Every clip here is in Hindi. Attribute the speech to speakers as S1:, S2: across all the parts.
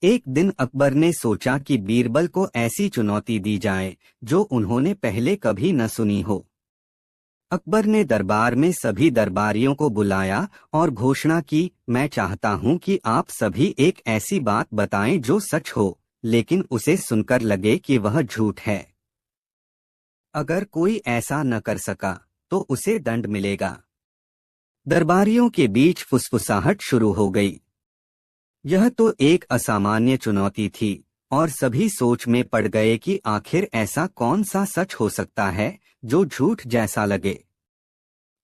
S1: एक दिन अकबर ने सोचा कि बीरबल को ऐसी चुनौती दी जाए जो उन्होंने पहले कभी न सुनी हो। अकबर ने दरबार में सभी दरबारियों को बुलाया और घोषणा की, मैं चाहता हूं कि आप सभी एक ऐसी बात बताएं जो सच हो, लेकिन उसे सुनकर लगे कि वह झूठ है। अगर कोई ऐसा न कर सका तो उसे दंड मिलेगा। दरबारियों के बीच फुसफुसाहट शुरू हो गई। यह तो एक असामान्य चुनौती थी और सभी सोच में पड़ गए कि आखिर ऐसा कौन सा सच हो सकता है जो झूठ जैसा लगे।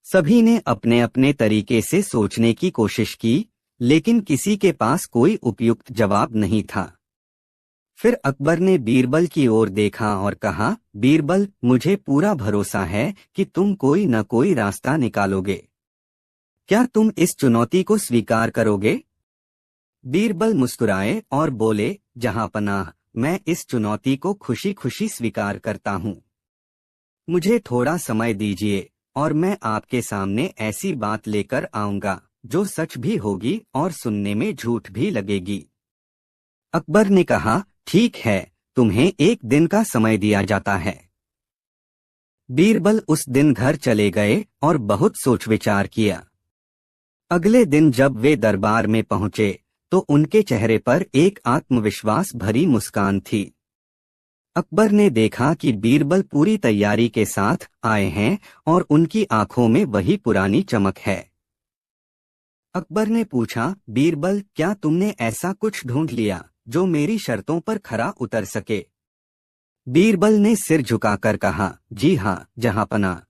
S1: सभी ने अपने अपने तरीके से सोचने की कोशिश की, लेकिन किसी के पास कोई उपयुक्त जवाब नहीं था। फिर अकबर ने बीरबल की ओर देखा और कहा, बीरबल, मुझे पूरा भरोसा है कि तुम कोई न कोई रास्ता निकालोगे। क्या तुम इस चुनौती को स्वीकार करोगे? बीरबल मुस्कुराए और बोले, जहांपनाह, मैं इस चुनौती को खुशी खुशी स्वीकार करता हूँ। मुझे थोड़ा समय दीजिए और मैं आपके सामने ऐसी बात लेकर आऊंगा जो सच भी होगी और सुनने में झूठ भी लगेगी। अकबर ने कहा, ठीक है, तुम्हें एक दिन का समय दिया जाता है। बीरबल उस दिन घर चले गए और बहुत सोच विचार किया। अगले दिन जब वे दरबार में पहुंचे तो उनके चेहरे पर एक आत्मविश्वास भरी मुस्कान थी। अकबर ने देखा कि बीरबल पूरी तैयारी के साथ आए हैं और उनकी आंखों में वही पुरानी चमक है। अकबर ने पूछा, बीरबल, क्या तुमने ऐसा कुछ ढूंढ लिया जो मेरी शर्तों पर खरा उतर सके? बीरबल ने सिर झुकाकर कहा, जी हाँ, जहांपनाह।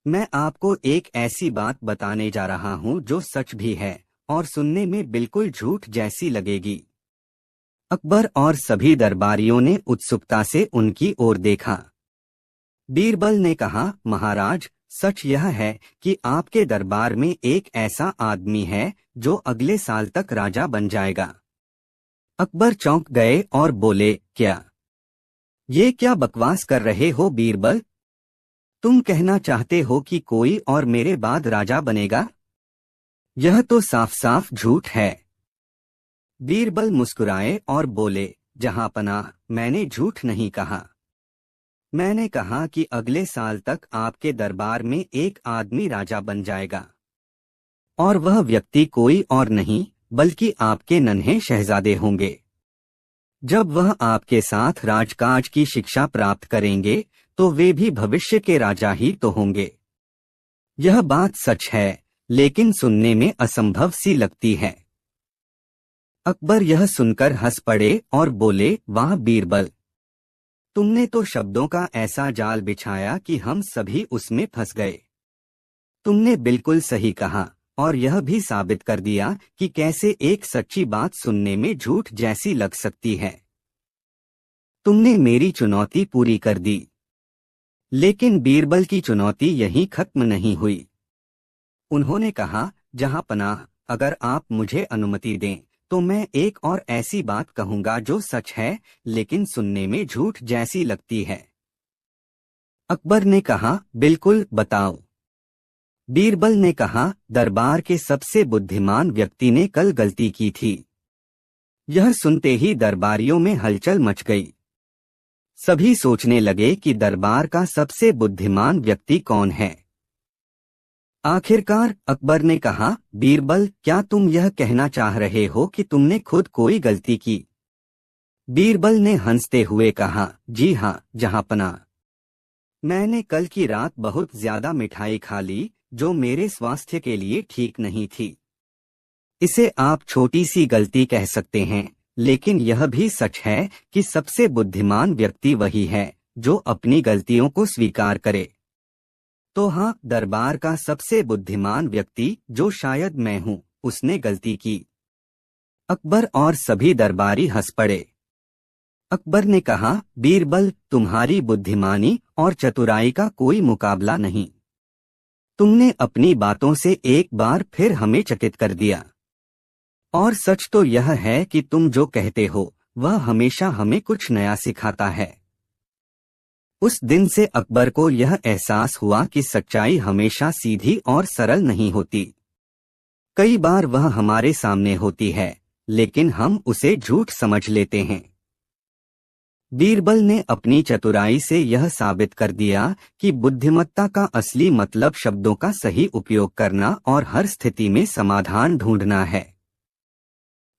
S1: मैं आपको एक ऐसी बात बताने जा रहा हूँ जो सच भी है और सुनने में बिल्कुल झूठ जैसी लगेगी। अकबर और सभी दरबारियों ने उत्सुकता से उनकी ओर देखा। बीरबल ने कहा, महाराज, सच यह है कि आपके दरबार में एक ऐसा आदमी है जो अगले साल तक राजा बन जाएगा। अकबर चौंक गए और बोले, क्या? ये क्या बकवास कर रहे हो बीरबल? तुम कहना चाहते हो कि कोई और मेरे बाद राजा बनेगा? यह तो साफ साफ झूठ है। बीरबल मुस्कुराए और बोले, जहांपनाह, मैंने झूठ नहीं कहा। मैंने कहा कि अगले साल तक आपके दरबार में एक आदमी राजा बन जाएगा, और वह व्यक्ति कोई और नहीं बल्कि आपके नन्हे शहजादे होंगे। जब वह आपके साथ राजकाज की शिक्षा प्राप्त करेंगे तो वे भी भविष्य के राजा ही तो होंगे। यह बात सच है, लेकिन सुनने में असंभव सी लगती है। अकबर यह सुनकर हंस पड़े और बोले, वाह बीरबल, तुमने तो शब्दों का ऐसा जाल बिछाया कि हम सभी उसमें फंस गए। तुमने बिल्कुल सही कहा और यह भी साबित कर दिया कि कैसे एक सच्ची बात सुनने में झूठ जैसी लग सकती है। तुमने मेरी चुनौती पूरी कर दी। लेकिन बीरबल की चुनौती यहीं खत्म नहीं हुई। उन्होंने कहा, जहांपनाह, अगर आप मुझे अनुमति दें तो मैं एक और ऐसी बात कहूंगा जो सच है लेकिन सुनने में झूठ जैसी लगती है। अकबर ने कहा, बिल्कुल, बताओ। बीरबल ने कहा, दरबार के सबसे बुद्धिमान व्यक्ति ने कल गलती की थी। यह सुनते ही दरबारियों में हलचल मच गई। सभी सोचने लगे कि दरबार का सबसे बुद्धिमान व्यक्ति कौन है। आखिरकार अकबर ने कहा, बीरबल, क्या तुम यह कहना चाह रहे हो कि तुमने खुद कोई गलती की? बीरबल ने हंसते हुए कहा, जी हाँ, जहांपनाह। मैंने कल की रात बहुत ज्यादा मिठाई खा ली जो मेरे स्वास्थ्य के लिए ठीक नहीं थी। इसे आप छोटी सी गलती कह सकते हैं, लेकिन यह भी सच है कि सबसे बुद्धिमान व्यक्ति वही है जो अपनी गलतियों को स्वीकार करे। तो हाँ, दरबार का सबसे बुद्धिमान व्यक्ति, जो शायद मैं हूँ, उसने गलती की। अकबर और सभी दरबारी हंस पड़े। अकबर ने कहा, बीरबल, तुम्हारी बुद्धिमानी और चतुराई का कोई मुकाबला नहीं। तुमने अपनी बातों से एक बार फिर हमें चकित कर दिया। और सच तो यह है कि तुम जो कहते हो वह हमेशा हमें कुछ नया सिखाता है। उस दिन से अकबर को यह एहसास हुआ कि सच्चाई हमेशा सीधी और सरल नहीं होती। कई बार वह हमारे सामने होती है, लेकिन हम उसे झूठ समझ लेते हैं। बीरबल ने अपनी चतुराई से यह साबित कर दिया कि बुद्धिमत्ता का असली मतलब शब्दों का सही उपयोग करना और हर स्थिति में समाधान ढूंढना है।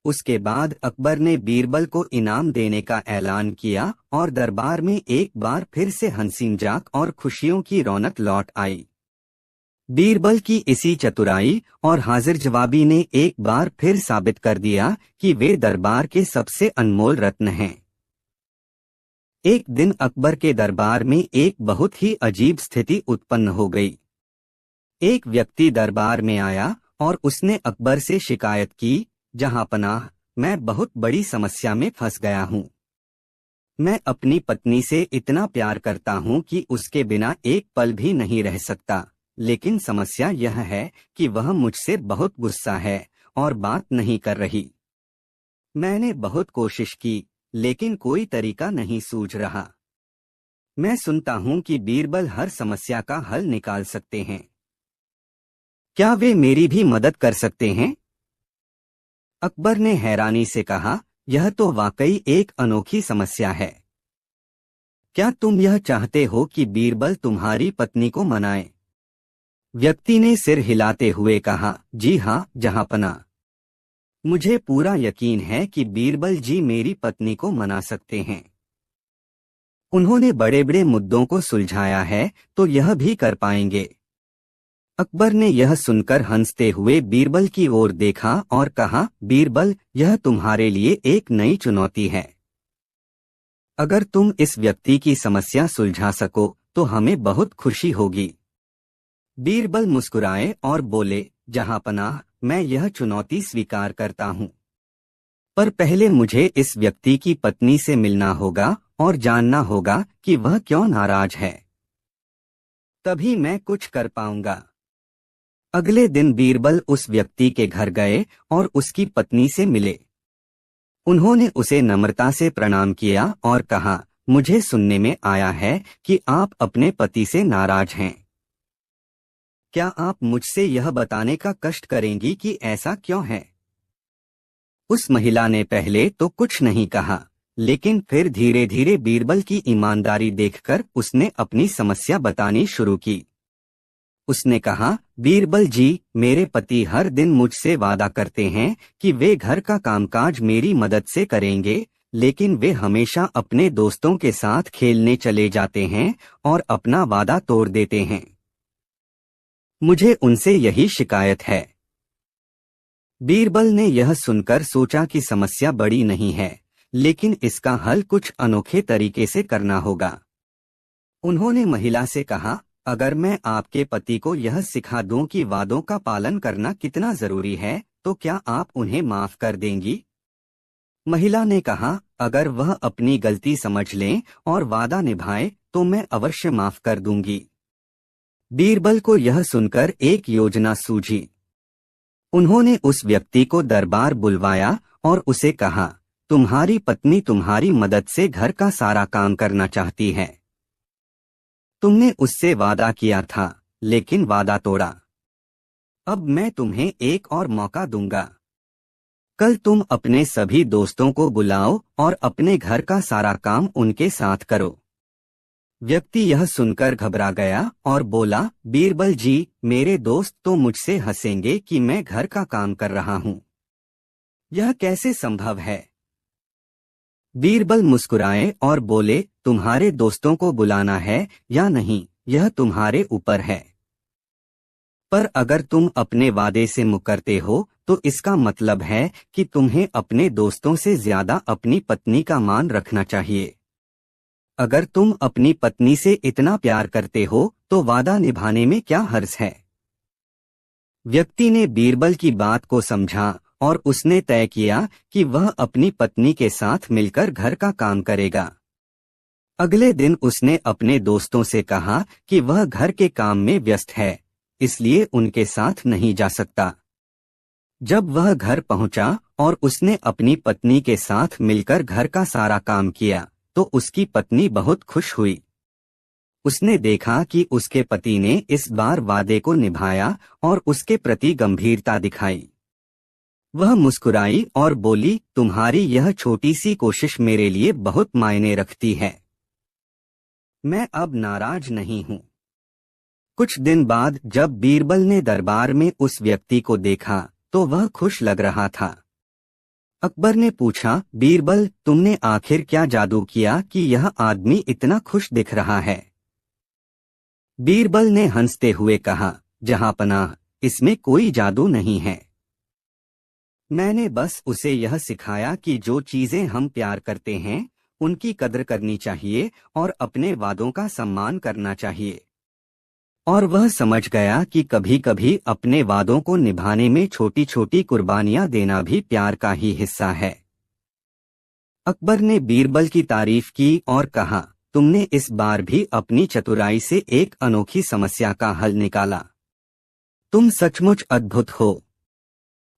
S1: उसके बाद अकबर ने बीरबल को इनाम देने का ऐलान किया और दरबार में एक बार फिर से हंसी मजाक और खुशियों की रौनक लौट आई। बीरबल की इसी चतुराई और हाजिर जवाबी ने एक बार फिर साबित कर दिया कि वे दरबार के सबसे अनमोल रत्न हैं। एक दिन अकबर के दरबार में एक बहुत ही अजीब स्थिति उत्पन्न हो गई। एक व्यक्ति दरबार में आया और उसने अकबर से शिकायत की, जहांपनाह, मैं बहुत बड़ी समस्या में फंस गया हूँ। मैं अपनी पत्नी से इतना प्यार करता हूँ कि उसके बिना एक पल भी नहीं रह सकता, लेकिन समस्या यह है कि वह मुझसे बहुत गुस्सा है और बात नहीं कर रही। मैंने बहुत कोशिश की, लेकिन कोई तरीका नहीं सूझ रहा। मैं सुनता हूँ कि बीरबल हर समस्या का हल निकाल सकते हैं। क्या वे मेरी भी मदद कर सकते हैं? अकबर ने हैरानी से कहा, यह तो वाकई एक अनोखी समस्या है। क्या तुम यह चाहते हो कि बीरबल तुम्हारी पत्नी को मनाए? व्यक्ति ने सिर हिलाते हुए कहा, जी हाँ जहांपना। मुझे पूरा यकीन है कि बीरबल जी मेरी पत्नी को मना सकते हैं। उन्होंने बड़े बड़े मुद्दों को सुलझाया है, तो यह भी कर पाएंगे। अकबर ने यह सुनकर हंसते हुए बीरबल की ओर देखा और कहा, बीरबल, यह तुम्हारे लिए एक नई चुनौती है। अगर तुम इस व्यक्ति की समस्या सुलझा सको तो हमें बहुत खुशी होगी। बीरबल मुस्कुराए और बोले, जहांपनाह, मैं यह चुनौती स्वीकार करता हूँ, पर पहले मुझे इस व्यक्ति की पत्नी से मिलना होगा और जानना होगा कि वह क्यों नाराज है। तभी मैं कुछ कर पाऊंगा। अगले दिन बीरबल उस व्यक्ति के घर गए और उसकी पत्नी से मिले। उन्होंने उसे नम्रता से प्रणाम किया और कहा, मुझे सुनने में आया है कि आप अपने पति से नाराज हैं। क्या आप मुझसे यह बताने का कष्ट करेंगी कि ऐसा क्यों है? उस महिला ने पहले तो कुछ नहीं कहा, लेकिन फिर धीरे धीरे बीरबल की ईमानदारी देखकर उसने अपनी समस्या बतानी शुरू की। उसने कहा, बीरबल जी, मेरे पति हर दिन मुझसे वादा करते हैं कि वे घर का कामकाज मेरी मदद से करेंगे, लेकिन वे हमेशा अपने दोस्तों के साथ खेलने चले जाते हैं और अपना वादा तोड़ देते हैं। मुझे उनसे यही शिकायत है। बीरबल ने यह सुनकर सोचा कि समस्या बड़ी नहीं है, लेकिन इसका हल कुछ अनोखे तरीके से करना होगा। उन्होंने महिला से कहा, अगर मैं आपके पति को यह सिखा दूं कि वादों का पालन करना कितना जरूरी है, तो क्या आप उन्हें माफ कर देंगी? महिला ने कहा, अगर वह अपनी गलती समझ लें और वादा निभाए तो मैं अवश्य माफ कर दूंगी। बीरबल को यह सुनकर एक योजना सूझी। उन्होंने उस व्यक्ति को दरबार बुलवाया और उसे कहा, तुम्हारी पत्नी तुम्हारी मदद से घर का सारा काम करना चाहती है। तुमने उससे वादा किया था, लेकिन वादा तोड़ा। अब मैं तुम्हें एक और मौका दूंगा। कल तुम अपने सभी दोस्तों को बुलाओ और अपने घर का सारा काम उनके साथ करो। व्यक्ति यह सुनकर घबरा गया और बोला, बीरबल जी, मेरे दोस्त तो मुझसे हंसेंगे कि मैं घर का काम कर रहा हूँ। यह कैसे संभव है? बीरबल मुस्कुराए और बोले, तुम्हारे दोस्तों को बुलाना है या नहीं, यह तुम्हारे ऊपर है। पर अगर तुम अपने वादे से मुकरते हो तो इसका मतलब है कि तुम्हें अपने दोस्तों से ज्यादा अपनी पत्नी का मान रखना चाहिए। अगर तुम अपनी पत्नी से इतना प्यार करते हो तो वादा निभाने में क्या हर्ज है? व्यक्ति ने बीरबल की बात को समझा और उसने तय किया कि वह अपनी पत्नी के साथ मिलकर घर का काम करेगा। अगले दिन उसने अपने दोस्तों से कहा कि वह घर के काम में व्यस्त है, इसलिए उनके साथ नहीं जा सकता। जब वह घर पहुंचा और उसने अपनी पत्नी के साथ मिलकर घर का सारा काम किया तो उसकी पत्नी बहुत खुश हुई। उसने देखा कि उसके पति ने इस बार वादे को निभाया और उसके प्रति गंभीरता दिखाई। वह मुस्कुराई और बोली, तुम्हारी यह छोटी सी कोशिश मेरे लिए बहुत मायने रखती है। मैं अब नाराज नहीं हूँ। कुछ दिन बाद जब बीरबल ने दरबार में उस व्यक्ति को देखा तो वह खुश लग रहा था। अकबर ने पूछा, बीरबल, तुमने आखिर क्या जादू किया कि यह आदमी इतना खुश दिख रहा है? बीरबल ने हंसते हुए कहा, जहांपनाह, इसमें कोई जादू नहीं है। मैंने बस उसे यह सिखाया कि जो चीजें हम प्यार करते हैं उनकी कद्र करनी चाहिए और अपने वादों का सम्मान करना चाहिए। और वह समझ गया कि कभी कभी अपने वादों को निभाने में छोटी छोटी कुर्बानियां देना भी प्यार का ही हिस्सा है। अकबर ने बीरबल की तारीफ की और कहा, तुमने इस बार भी अपनी चतुराई से एक अनोखी समस्या का हल निकाला। तुम सचमुच अद्भुत हो।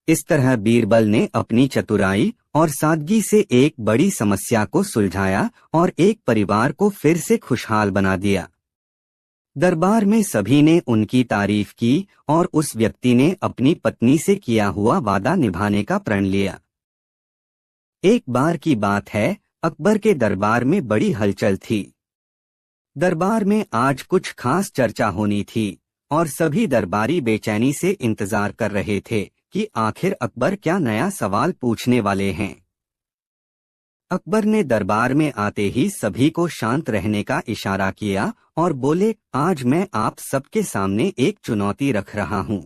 S1: इस तरह बीरबल ने अपनी चतुराई और सादगी से एक बड़ी समस्या को सुलझाया और एक परिवार को फिर से खुशहाल बना दिया। दरबार में सभी ने उनकी तारीफ की और उस व्यक्ति ने अपनी पत्नी से किया हुआ वादा निभाने का प्रण लिया। एक बार की बात है, अकबर के दरबार में बड़ी हलचल थी। दरबार में आज कुछ खास चर्चा होनी थी और सभी दरबारी बेचैनी से इंतजार कर रहे थे कि आखिर अकबर क्या नया सवाल पूछने वाले हैं। अकबर ने दरबार में आते ही सभी को शांत रहने का इशारा किया और बोले, आज मैं आप सबके सामने एक चुनौती रख रहा हूं।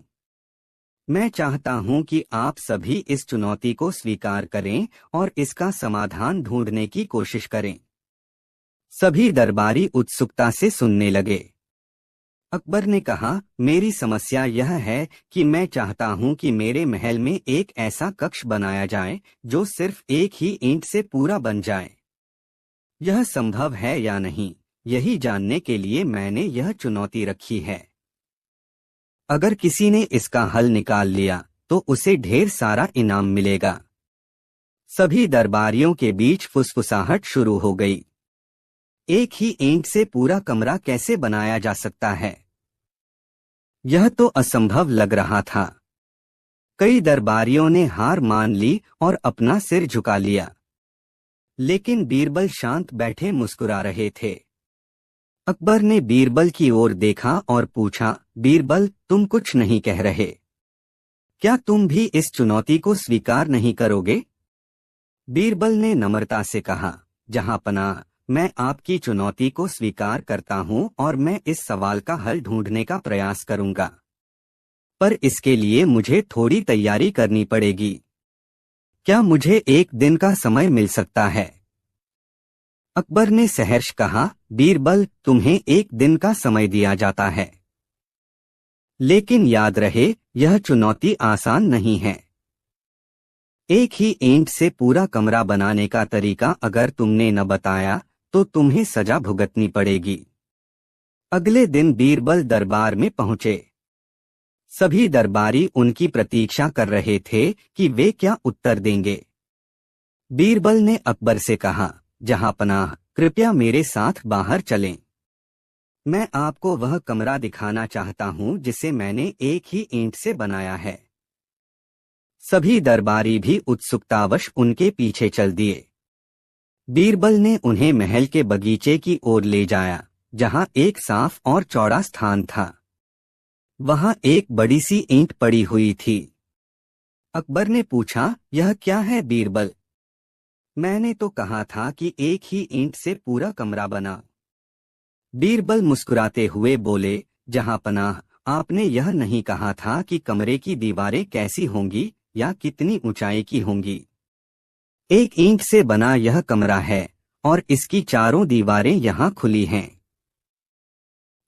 S1: मैं चाहता हूं कि आप सभी इस चुनौती को स्वीकार करें और इसका समाधान ढूंढने की कोशिश करें। सभी दरबारी उत्सुकता से सुनने लगे। अकबर ने कहा, मेरी समस्या यह है कि मैं चाहता हूं कि मेरे महल में एक ऐसा कक्ष बनाया जाए जो सिर्फ एक ही ईंट से पूरा बन जाए। यह संभव है या नहीं, यही जानने के लिए मैंने यह चुनौती रखी है। अगर किसी ने इसका हल निकाल लिया तो उसे ढेर सारा इनाम मिलेगा। सभी दरबारियों के बीच फुसफुसाहट शुरू हो गई। एक ही ईंट से पूरा कमरा कैसे बनाया जा सकता है? यह तो असंभव लग रहा था। कई दरबारियों ने हार मान ली और अपना सिर झुका लिया। लेकिन बीरबल शांत बैठे मुस्कुरा रहे थे। अकबर ने बीरबल की ओर देखा और पूछा, बीरबल, तुम कुछ नहीं कह रहे। क्या तुम भी इस चुनौती को स्वीकार नहीं करोगे? बीरबल ने नम्रता से कहा, जहांपनाह, मैं आपकी चुनौती को स्वीकार करता हूं और मैं इस सवाल का हल ढूंढने का प्रयास करूंगा, पर इसके लिए मुझे थोड़ी तैयारी करनी पड़ेगी। क्या मुझे एक दिन का समय मिल सकता है? अकबर ने सहर्ष कहा, बीरबल, तुम्हें एक दिन का समय दिया जाता है। लेकिन याद रहे, यह चुनौती आसान नहीं है। एक ही ईंट से पूरा कमरा बनाने का तरीका अगर तुमने न बताया तो तुम्हें सजा भुगतनी पड़ेगी। अगले दिन बीरबल दरबार में पहुंचे। सभी दरबारी उनकी प्रतीक्षा कर रहे थे कि वे क्या उत्तर देंगे। बीरबल ने अकबर से कहा, जहांपनाह, कृपया मेरे साथ बाहर चलें। मैं आपको वह कमरा दिखाना चाहता हूं जिसे मैंने एक ही ईंट से बनाया है। सभी दरबारी भी उत्सुकतावश उनके पीछे चल दिए। बीरबल ने उन्हें महल के बगीचे की ओर ले जाया, जहां एक साफ और चौड़ा स्थान था। वहां एक बड़ी सी ईंट पड़ी हुई थी। अकबर ने पूछा, यह क्या है बीरबल? मैंने तो कहा था कि एक ही ईंट से पूरा कमरा बना। बीरबल मुस्कुराते हुए बोले, जहांपनाह, आपने यह नहीं कहा था कि कमरे की दीवारें कैसी होंगी या कितनी ऊंचाई की होंगी। एक ईंट से बना यह कमरा है और इसकी चारों दीवारें यहाँ खुली हैं।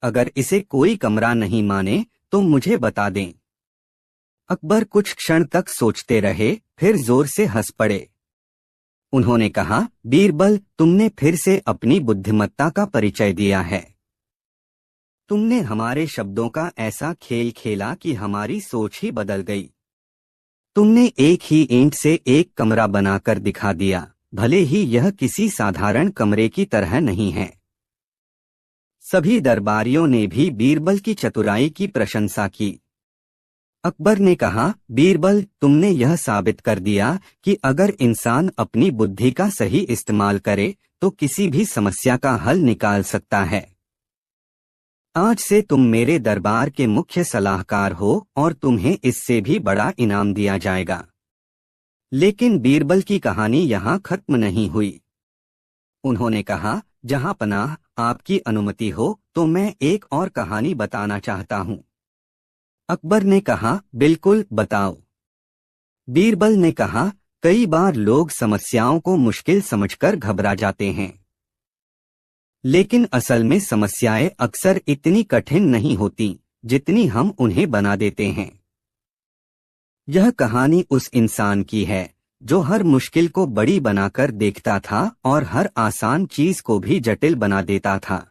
S1: अगर इसे कोई कमरा नहीं माने तो मुझे बता दें। अकबर कुछ क्षण तक सोचते रहे, फिर जोर से हंस पड़े। उन्होंने कहा, बीरबल, तुमने फिर से अपनी बुद्धिमत्ता का परिचय दिया है। तुमने हमारे शब्दों का ऐसा खेल खेला कि हमारी सोच ही बदल गई। तुमने एक ही ईंट से एक कमरा बनाकर दिखा दिया, भले ही यह किसी साधारण कमरे की तरह नहीं है। सभी दरबारियों ने भी बीरबल की चतुराई की प्रशंसा की। अकबर ने कहा, बीरबल, तुमने यह साबित कर दिया कि अगर इंसान अपनी बुद्धि का सही इस्तेमाल करे तो किसी भी समस्या का हल निकाल सकता है। आज से तुम मेरे दरबार के मुख्य सलाहकार हो और तुम्हें इससे भी बड़ा इनाम दिया जाएगा। लेकिन बीरबल की कहानी यहाँ खत्म नहीं हुई। उन्होंने कहा, जहाँ पनाह, आपकी अनुमति हो तो मैं एक और कहानी बताना चाहता हूँ। अकबर ने कहा, बिल्कुल, बताओ। बीरबल ने कहा, कई बार लोग समस्याओं को मुश्किल समझकर घबरा जाते हैं, लेकिन असल में समस्याएं अक्सर इतनी कठिन नहीं होती जितनी हम उन्हें बना देते हैं। यह कहानी उस इंसान की है जो हर मुश्किल को बड़ी बनाकर देखता था और हर आसान चीज को भी जटिल बना देता था।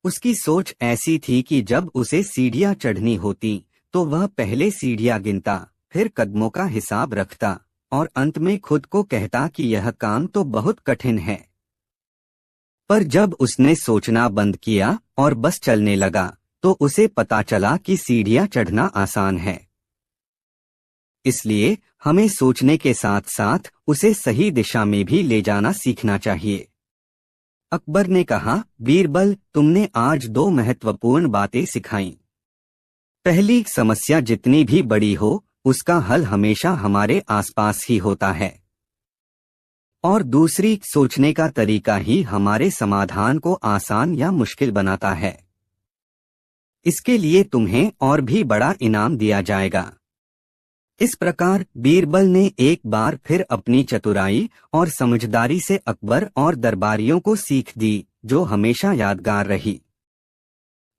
S1: उसकी सोच ऐसी थी कि जब उसे सीढ़ियां चढ़नी होती तो वह पहले सीढ़ियां गिनता, फिर कदमों का हिसाब रखता और अंत में खुद को कहता कि यह काम तो बहुत कठिन है। पर जब उसने सोचना बंद किया और बस चलने लगा तो उसे पता चला कि सीढ़ियां चढ़ना आसान है। इसलिए हमें सोचने के साथ साथ उसे सही दिशा में भी ले जाना सीखना चाहिए। अकबर ने कहा, बीरबल, तुमने आज दो महत्वपूर्ण बातें सिखाईं। पहली, समस्या जितनी भी बड़ी हो उसका हल हमेशा हमारे आसपास ही होता है। और दूसरी, सोचने का तरीका ही हमारे समाधान को आसान या मुश्किल बनाता है। इसके लिए तुम्हें और भी बड़ा इनाम दिया जाएगा। इस प्रकार बीरबल ने एक बार फिर अपनी चतुराई और समझदारी से अकबर और दरबारियों को सीख दी जो हमेशा यादगार रही।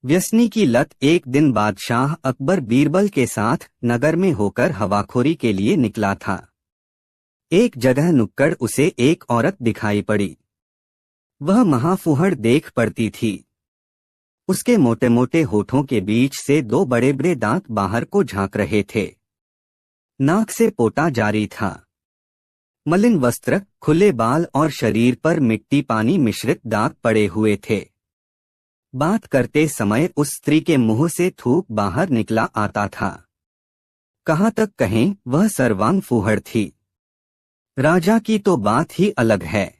S1: व्यसनी की लत। एक दिन बादशाह अकबर बीरबल के साथ नगर में होकर हवाखोरी के लिए निकला था। एक जगह नुक्कड़ उसे एक औरत दिखाई पड़ी। वह महाफुहड़ देख पड़ती थी। उसके मोटे मोटे होठों के बीच से दो बड़े बड़े दांत बाहर को झांक रहे थे। नाक से पोटा जारी था। मलिन वस्त्र, खुले बाल और शरीर पर मिट्टी पानी मिश्रित दाग पड़े हुए थे। बात करते समय उस स्त्री के मुंह से थूक बाहर निकला आता था। कहाँ तक कहें, वह सर्वांग फूहड़ थी। राजा की तो बात ही अलग है।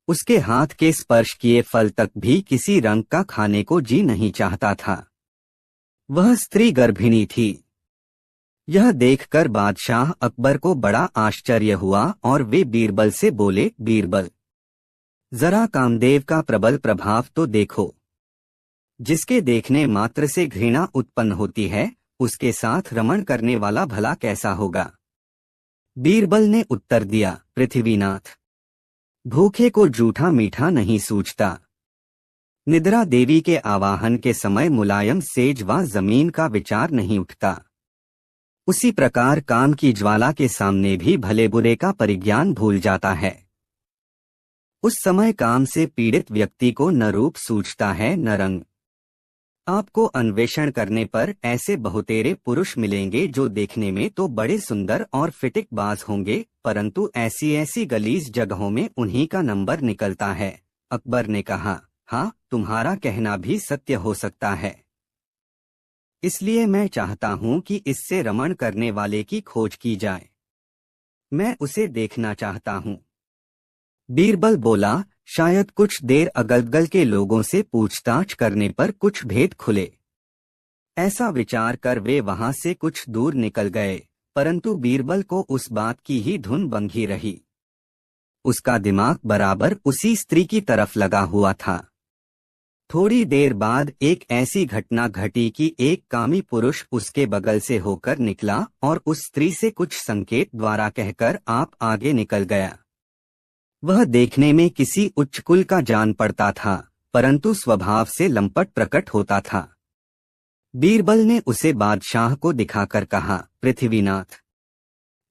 S1: उसके हाथ के स्पर्श किए फल तक भी किसी रंग का खाने को जी नहीं चाहता था। वह स्त्री गर्भिणी थी। यह देखकर बादशाह अकबर को बड़ा आश्चर्य हुआ और वे बीरबल से बोले, बीरबल, जरा कामदेव का प्रबल प्रभाव तो देखो। जिसके देखने मात्र से घृणा उत्पन्न होती है उसके साथ रमण करने वाला भला कैसा होगा। बीरबल ने उत्तर दिया, पृथ्वीनाथ, भूखे को जूठा मीठा नहीं सूझता। निद्रा देवी के आवाहन के समय मुलायम सेज व जमीन का विचार नहीं उठता। उसी प्रकार काम की ज्वाला के सामने भी भले बुरे का परिज्ञान भूल जाता है। उस समय काम से पीड़ित व्यक्ति को न रूप सूझता है न रंग। आपको अन्वेषण करने पर ऐसे बहुतेरे पुरुष मिलेंगे जो देखने में तो बड़े सुंदर और फिटिक बाज होंगे, परंतु ऐसी ऐसी गलीज जगहों में उन्हीं का नंबर निकलता है। अकबर ने कहा, हाँ, तुम्हारा कहना भी सत्य हो सकता है। इसलिए मैं चाहता हूं कि इससे रमण करने वाले की खोज की जाए। मैं उसे देखना चाहता हूं। बीरबल बोला, शायद कुछ देर अगल-बगल के लोगों से पूछताछ करने पर कुछ भेद खुले। ऐसा विचार कर वे वहां से कुछ दूर निकल गए, परंतु बीरबल को उस बात की ही धुन बंधी रही। उसका दिमाग बराबर उसी स्त्री की तरफ लगा हुआ था। थोड़ी देर बाद एक ऐसी घटना घटी कि एक कामी पुरुष उसके बगल से होकर निकला और उस स्त्री से कुछ संकेत द्वारा कहकर आप आगे निकल गया। वह देखने में किसी उच्च कुल का जान पड़ता था, परंतु स्वभाव से लंपट प्रकट होता था। बीरबल ने उसे बादशाह को दिखाकर कहा, पृथ्वीनाथ,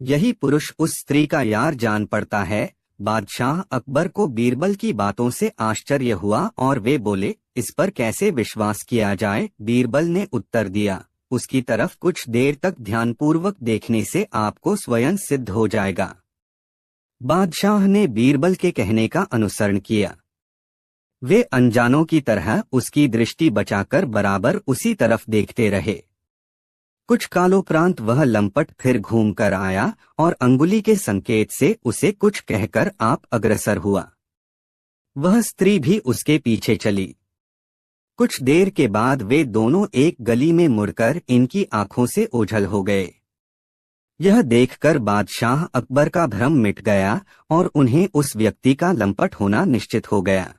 S1: यही पुरुष उस स्त्री का यार जान पड़ता है। बादशाह अकबर को बीरबल की बातों से आश्चर्य हुआ और वे बोले, इस पर कैसे विश्वास किया जाए। बीरबल ने उत्तर दिया, उसकी तरफ कुछ देर तक ध्यानपूर्वक देखने से आपको स्वयं सिद्ध हो जाएगा। बादशाह ने बीरबल के कहने का अनुसरण किया। वे अनजानों की तरह उसकी दृष्टि बचाकर बराबर उसी तरफ देखते रहे। कुछ कालोपरांत वह लंपट फिर घूम कर आया और अंगुली के संकेत से उसे कुछ कहकर आप अग्रसर हुआ। वह स्त्री भी उसके पीछे चली। कुछ देर के बाद वे दोनों एक गली में मुड़कर इनकी आंखों से ओझल हो गए। यह देखकर बादशाह अकबर का भ्रम मिट गया और उन्हें उस व्यक्ति का लंपट होना निश्चित हो गया,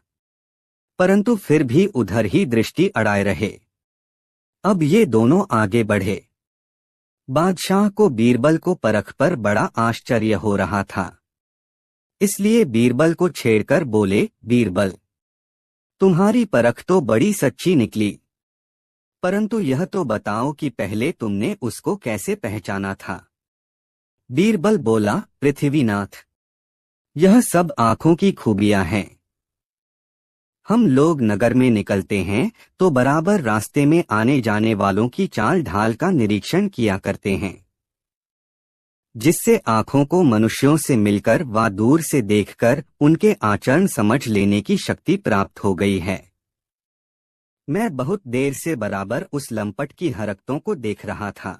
S1: परंतु फिर भी उधर ही दृष्टि अड़ाए रहे। अब ये दोनों आगे बढ़े। बादशाह को बीरबल को परख पर बड़ा आश्चर्य हो रहा था, इसलिए बीरबल को छेड़कर बोले, बीरबल, तुम्हारी परख तो बड़ी सच्ची निकली, परंतु यह तो बताओ कि पहले तुमने उसको कैसे पहचाना था। बीरबल बोला, पृथ्वीनाथ, यह सब आंखों की खूबियां हैं। हम लोग नगर में निकलते हैं तो बराबर रास्ते में आने जाने वालों की चाल ढाल का निरीक्षण किया करते हैं, जिससे आंखों को मनुष्यों से मिलकर व दूर से देखकर उनके आचरण समझ लेने की शक्ति प्राप्त हो गई है। मैं बहुत देर से बराबर उस लंपट की हरकतों को देख रहा था।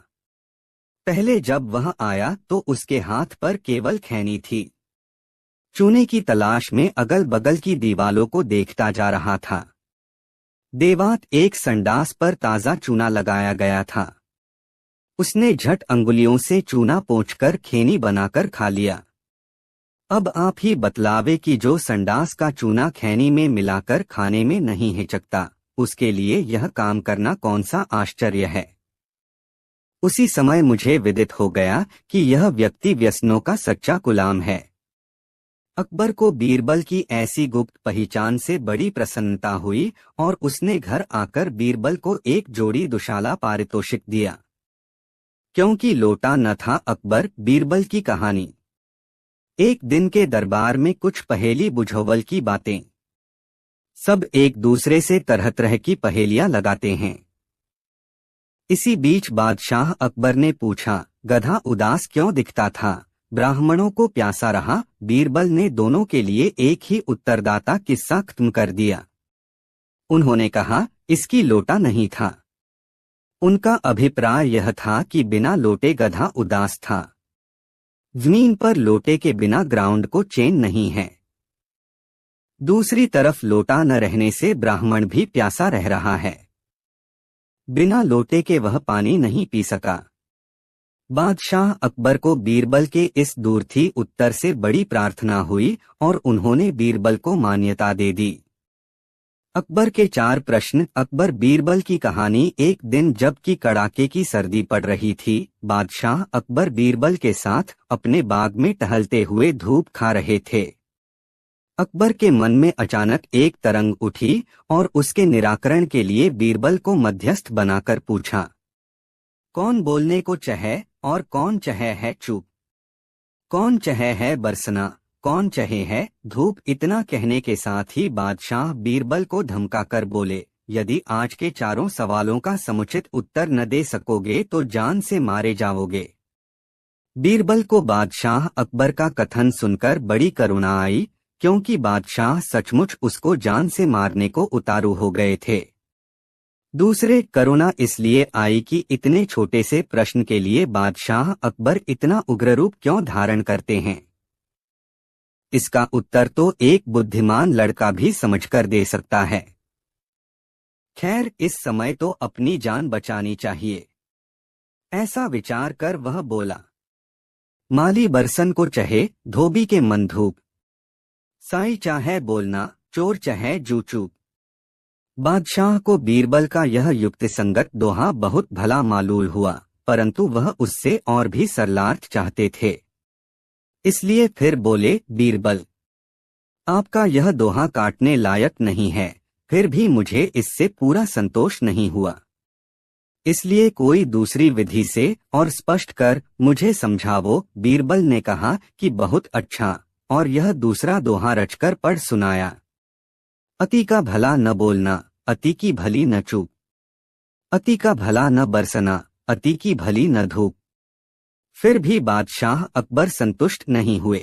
S1: पहले जब वह आया तो उसके हाथ पर केवल खैनी थी। चूने की तलाश में अगल बगल की दीवालों को देखता जा रहा था। देवात एक संडास पर ताजा चूना लगाया गया था। उसने झट अंगुलियों से चूना पोंछकर खैनी बनाकर खा लिया। अब आप ही बतलावे कि जो संडास का चूना खैनी में मिलाकर खाने में नहीं हिचकता, उसके लिए यह काम करना कौन सा आश्चर्य है। उसी समय मुझे विदित हो गया कि यह व्यक्ति व्यसनों का सच्चा गुलाम है। अकबर को बीरबल की ऐसी गुप्त पहचान से बड़ी प्रसन्नता हुई और उसने घर आकर बीरबल को एक जोड़ी दुशाला पारितोषिक दिया, क्योंकि लोटा न था अकबर बीरबल की कहानी। एक दिन के दरबार में कुछ पहेली बुझावल की बातें। सब एक दूसरे से तरह तरह की पहेलियां लगाते हैं। इसी बीच बादशाह अकबर ने पूछा, गधा उदास क्यों दिखता था? ब्राह्मणों को प्यासा रहा? बीरबल ने दोनों के लिए एक ही उत्तरदाता किस्सा खत्म कर दिया। उन्होंने कहा, इसकी लोटा नहीं था। उनका अभिप्राय यह था कि बिना लोटे गधा उदास था। जमीन पर लोटे के बिना ग्राउंड को चैन नहीं है। दूसरी तरफ लोटा न रहने से ब्राह्मण भी प्यासा रह रहा है। बिना लोटे के वह पानी नहीं पी सका। बादशाह अकबर को बीरबल के इस दूरथी उत्तर से बड़ी प्रार्थना हुई और उन्होंने बीरबल को मान्यता दे दी। अकबर के 4 प्रश्न। अकबर बीरबल की कहानी। एक दिन जबकि कड़ाके की सर्दी पड़ रही थी, बादशाह अकबर बीरबल के साथ अपने बाग में टहलते हुए धूप खा रहे थे। अकबर के मन में अचानक एक तरंग उठी और उसके निराकरण के लिए बीरबल को मध्यस्थ बनाकर पूछा, कौन बोलने को चाहे और कौन चाहे है चुप? कौन चाहे है बरसना, कौन चाहे है धूप? इतना कहने के साथ ही बादशाह बीरबल को धमकाकर बोले, यदि आज के 4 सवालों का समुचित उत्तर न दे सकोगे तो जान से मारे जाओगे। बीरबल को बादशाह अकबर का कथन सुनकर बड़ी करुणा आई, क्योंकि बादशाह सचमुच उसको जान से मारने को उतारू हो गए थे। दूसरे, करुणा इसलिए आई कि इतने छोटे से प्रश्न के लिए बादशाह अकबर इतना उग्र रूप क्यों धारण करते हैं। इसका उत्तर तो एक बुद्धिमान लड़का भी समझकर दे सकता है। खैर, इस समय तो अपनी जान बचानी चाहिए। ऐसा विचार कर वह बोला, माली बरसन को चहे, धोबी के मन धूप। साई चाहे बोलना, चोर चाहे जू चूप। बादशाह को बीरबल का यह युक्तिसंगत दोहा बहुत भला मालूम हुआ, परंतु वह उससे और भी सरलार्थ चाहते थे। इसलिए फिर बोले, बीरबल, आपका यह दोहा काटने लायक नहीं है, फिर भी मुझे इससे पूरा संतोष नहीं हुआ। इसलिए कोई दूसरी विधि से और स्पष्ट कर मुझे समझावो। बीरबल ने कहा कि बहुत अच्छा, और यह दूसरा दोहा रचकर पढ़ सुनाया। अति का भला न बोलना, अति की भली न चूप। अति का भला न बरसना, अति की भली न धूप। फिर भी बादशाह अकबर संतुष्ट नहीं हुए।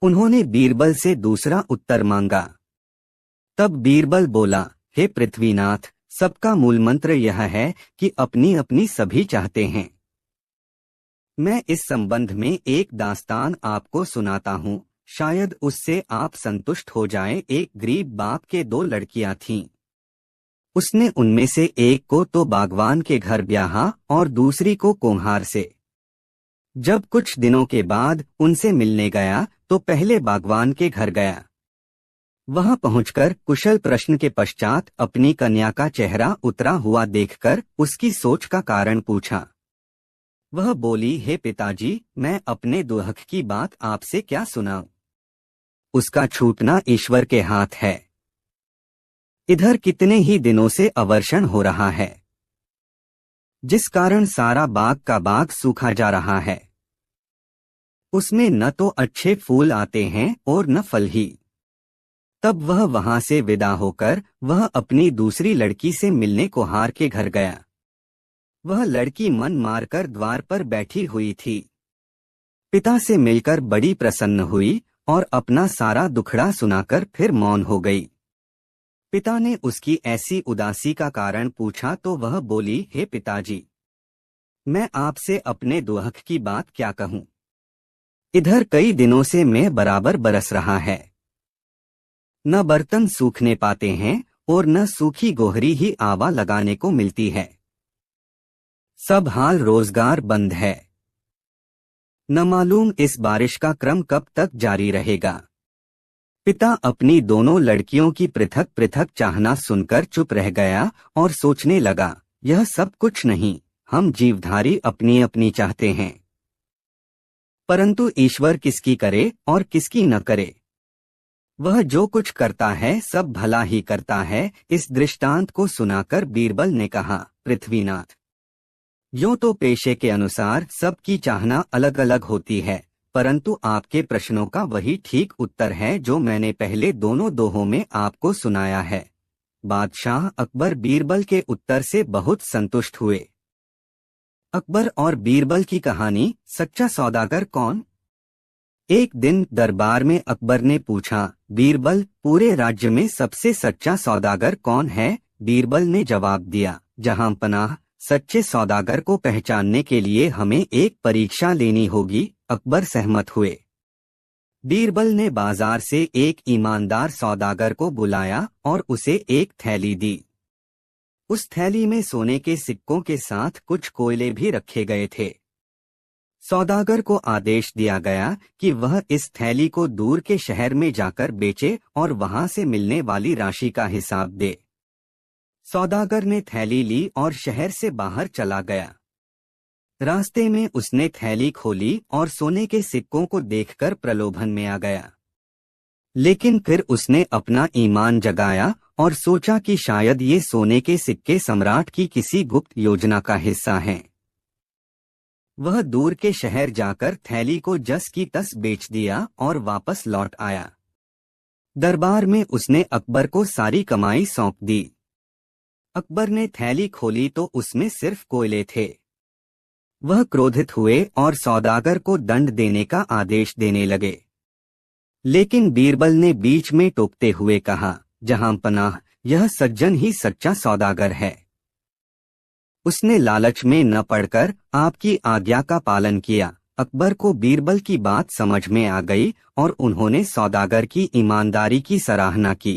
S1: उन्होंने बीरबल से दूसरा उत्तर मांगा। तब बीरबल बोला, हे पृथ्वीनाथ, सबका मूल मंत्र यह है कि अपनी अपनी सभी चाहते हैं। मैं इस संबंध में एक दास्तान आपको सुनाता हूँ, शायद उससे आप संतुष्ट हो जाएं। एक गरीब बाप के दो लड़कियां थीं। उसने उनमें से एक को तो बागवान के घर ब्याहा और दूसरी को कुम्हार से। जब कुछ दिनों के बाद उनसे मिलने गया तो पहले बागवान के घर गया। वहां पहुंचकर कुशल प्रश्न के पश्चात अपनी कन्या का चेहरा उतरा हुआ देखकर उसकी सोच का कारण पूछा। वह बोली, हे पिताजी, मैं अपने दुख की बात आपसे क्या सुनाऊं? उसका छूटना ईश्वर के हाथ है। इधर कितने ही दिनों से अवर्षण हो रहा है, जिस कारण सारा बाग का बाग सूखा जा रहा है। उसमें न तो अच्छे फूल आते हैं और न फल ही। तब वह वहां से विदा होकर वह अपनी दूसरी लड़की से मिलने कुम्हार के घर गया। वह लड़की मन मारकर द्वार पर बैठी हुई थी। पिता से मिलकर बड़ी प्रसन्न हुई और अपना सारा दुखड़ा सुनाकर फिर मौन हो गई। पिता ने उसकी ऐसी उदासी का कारण पूछा तो वह बोली, हे पिताजी, मैं आपसे अपने दुख की बात क्या कहूँ। इधर कई दिनों से मैं बराबर बरस रहा है। न बर्तन सूखने पाते हैं और न सूखी गोहरी ही आवा लगाने को मिलती है। सब हाल रोजगार बंद है। न मालूम इस बारिश का क्रम कब तक जारी रहेगा। पिता अपनी दोनों लड़कियों की पृथक पृथक चाहना सुनकर चुप रह गया और सोचने लगा, यह सब कुछ नहीं, हम जीवधारी अपनी अपनी चाहते हैं, परंतु ईश्वर किसकी करे और किसकी न करे। वह जो कुछ करता है सब भला ही करता है। इस दृष्टांत को सुनाकर बीरबल ने कहा, पृथ्वीनाथ, यूं तो पेशे के अनुसार सबकी चाहना अलग अलग होती है, परंतु आपके प्रश्नों का वही ठीक उत्तर है जो मैंने पहले दोनों दोहों में आपको सुनाया है। बादशाह अकबर बीरबल के उत्तर से बहुत संतुष्ट हुए। अकबर और बीरबल की कहानी, सच्चा सौदागर कौन? एक दिन दरबार में अकबर ने पूछा, बीरबल, पूरे राज्य में सबसे सच्चा सौदागर कौन है? बीरबल ने जवाब दिया, जहां पनाह, सच्चे सौदागर को पहचानने के लिए हमें एक परीक्षा लेनी होगी। अकबर सहमत हुए। बीरबल ने बाजार से एक ईमानदार सौदागर को बुलाया और उसे एक थैली दी। उस थैली में सोने के सिक्कों के साथ कुछ कोयले भी रखे गए थे। सौदागर को आदेश दिया गया कि वह इस थैली को दूर के शहर में जाकर बेचे और वहां से मिलने वाली राशि का हिसाब दे। सौदागर ने थैली ली और शहर से बाहर चला गया। रास्ते में उसने थैली खोली और सोने के सिक्कों को देखकर प्रलोभन में आ गया, लेकिन फिर उसने अपना ईमान जगाया और सोचा कि शायद ये सोने के सिक्के सम्राट की किसी गुप्त योजना का हिस्सा हैं। वह दूर के शहर जाकर थैली को जस की तस बेच दिया और वापस लौट आया। दरबार में उसने अकबर को सारी कमाई सौंप दी। अकबर ने थैली खोली तो उसमें सिर्फ कोयले थे। वह क्रोधित हुए और सौदागर को दंड देने का आदेश देने लगे, लेकिन बीरबल ने बीच में टोकते हुए कहा, जहां पनाह, यह सज्जन ही सच्चा सौदागर है। उसने लालच में न पड़कर आपकी आज्ञा का पालन किया। अकबर को बीरबल की बात समझ में आ गई और उन्होंने सौदागर की ईमानदारी की सराहना की।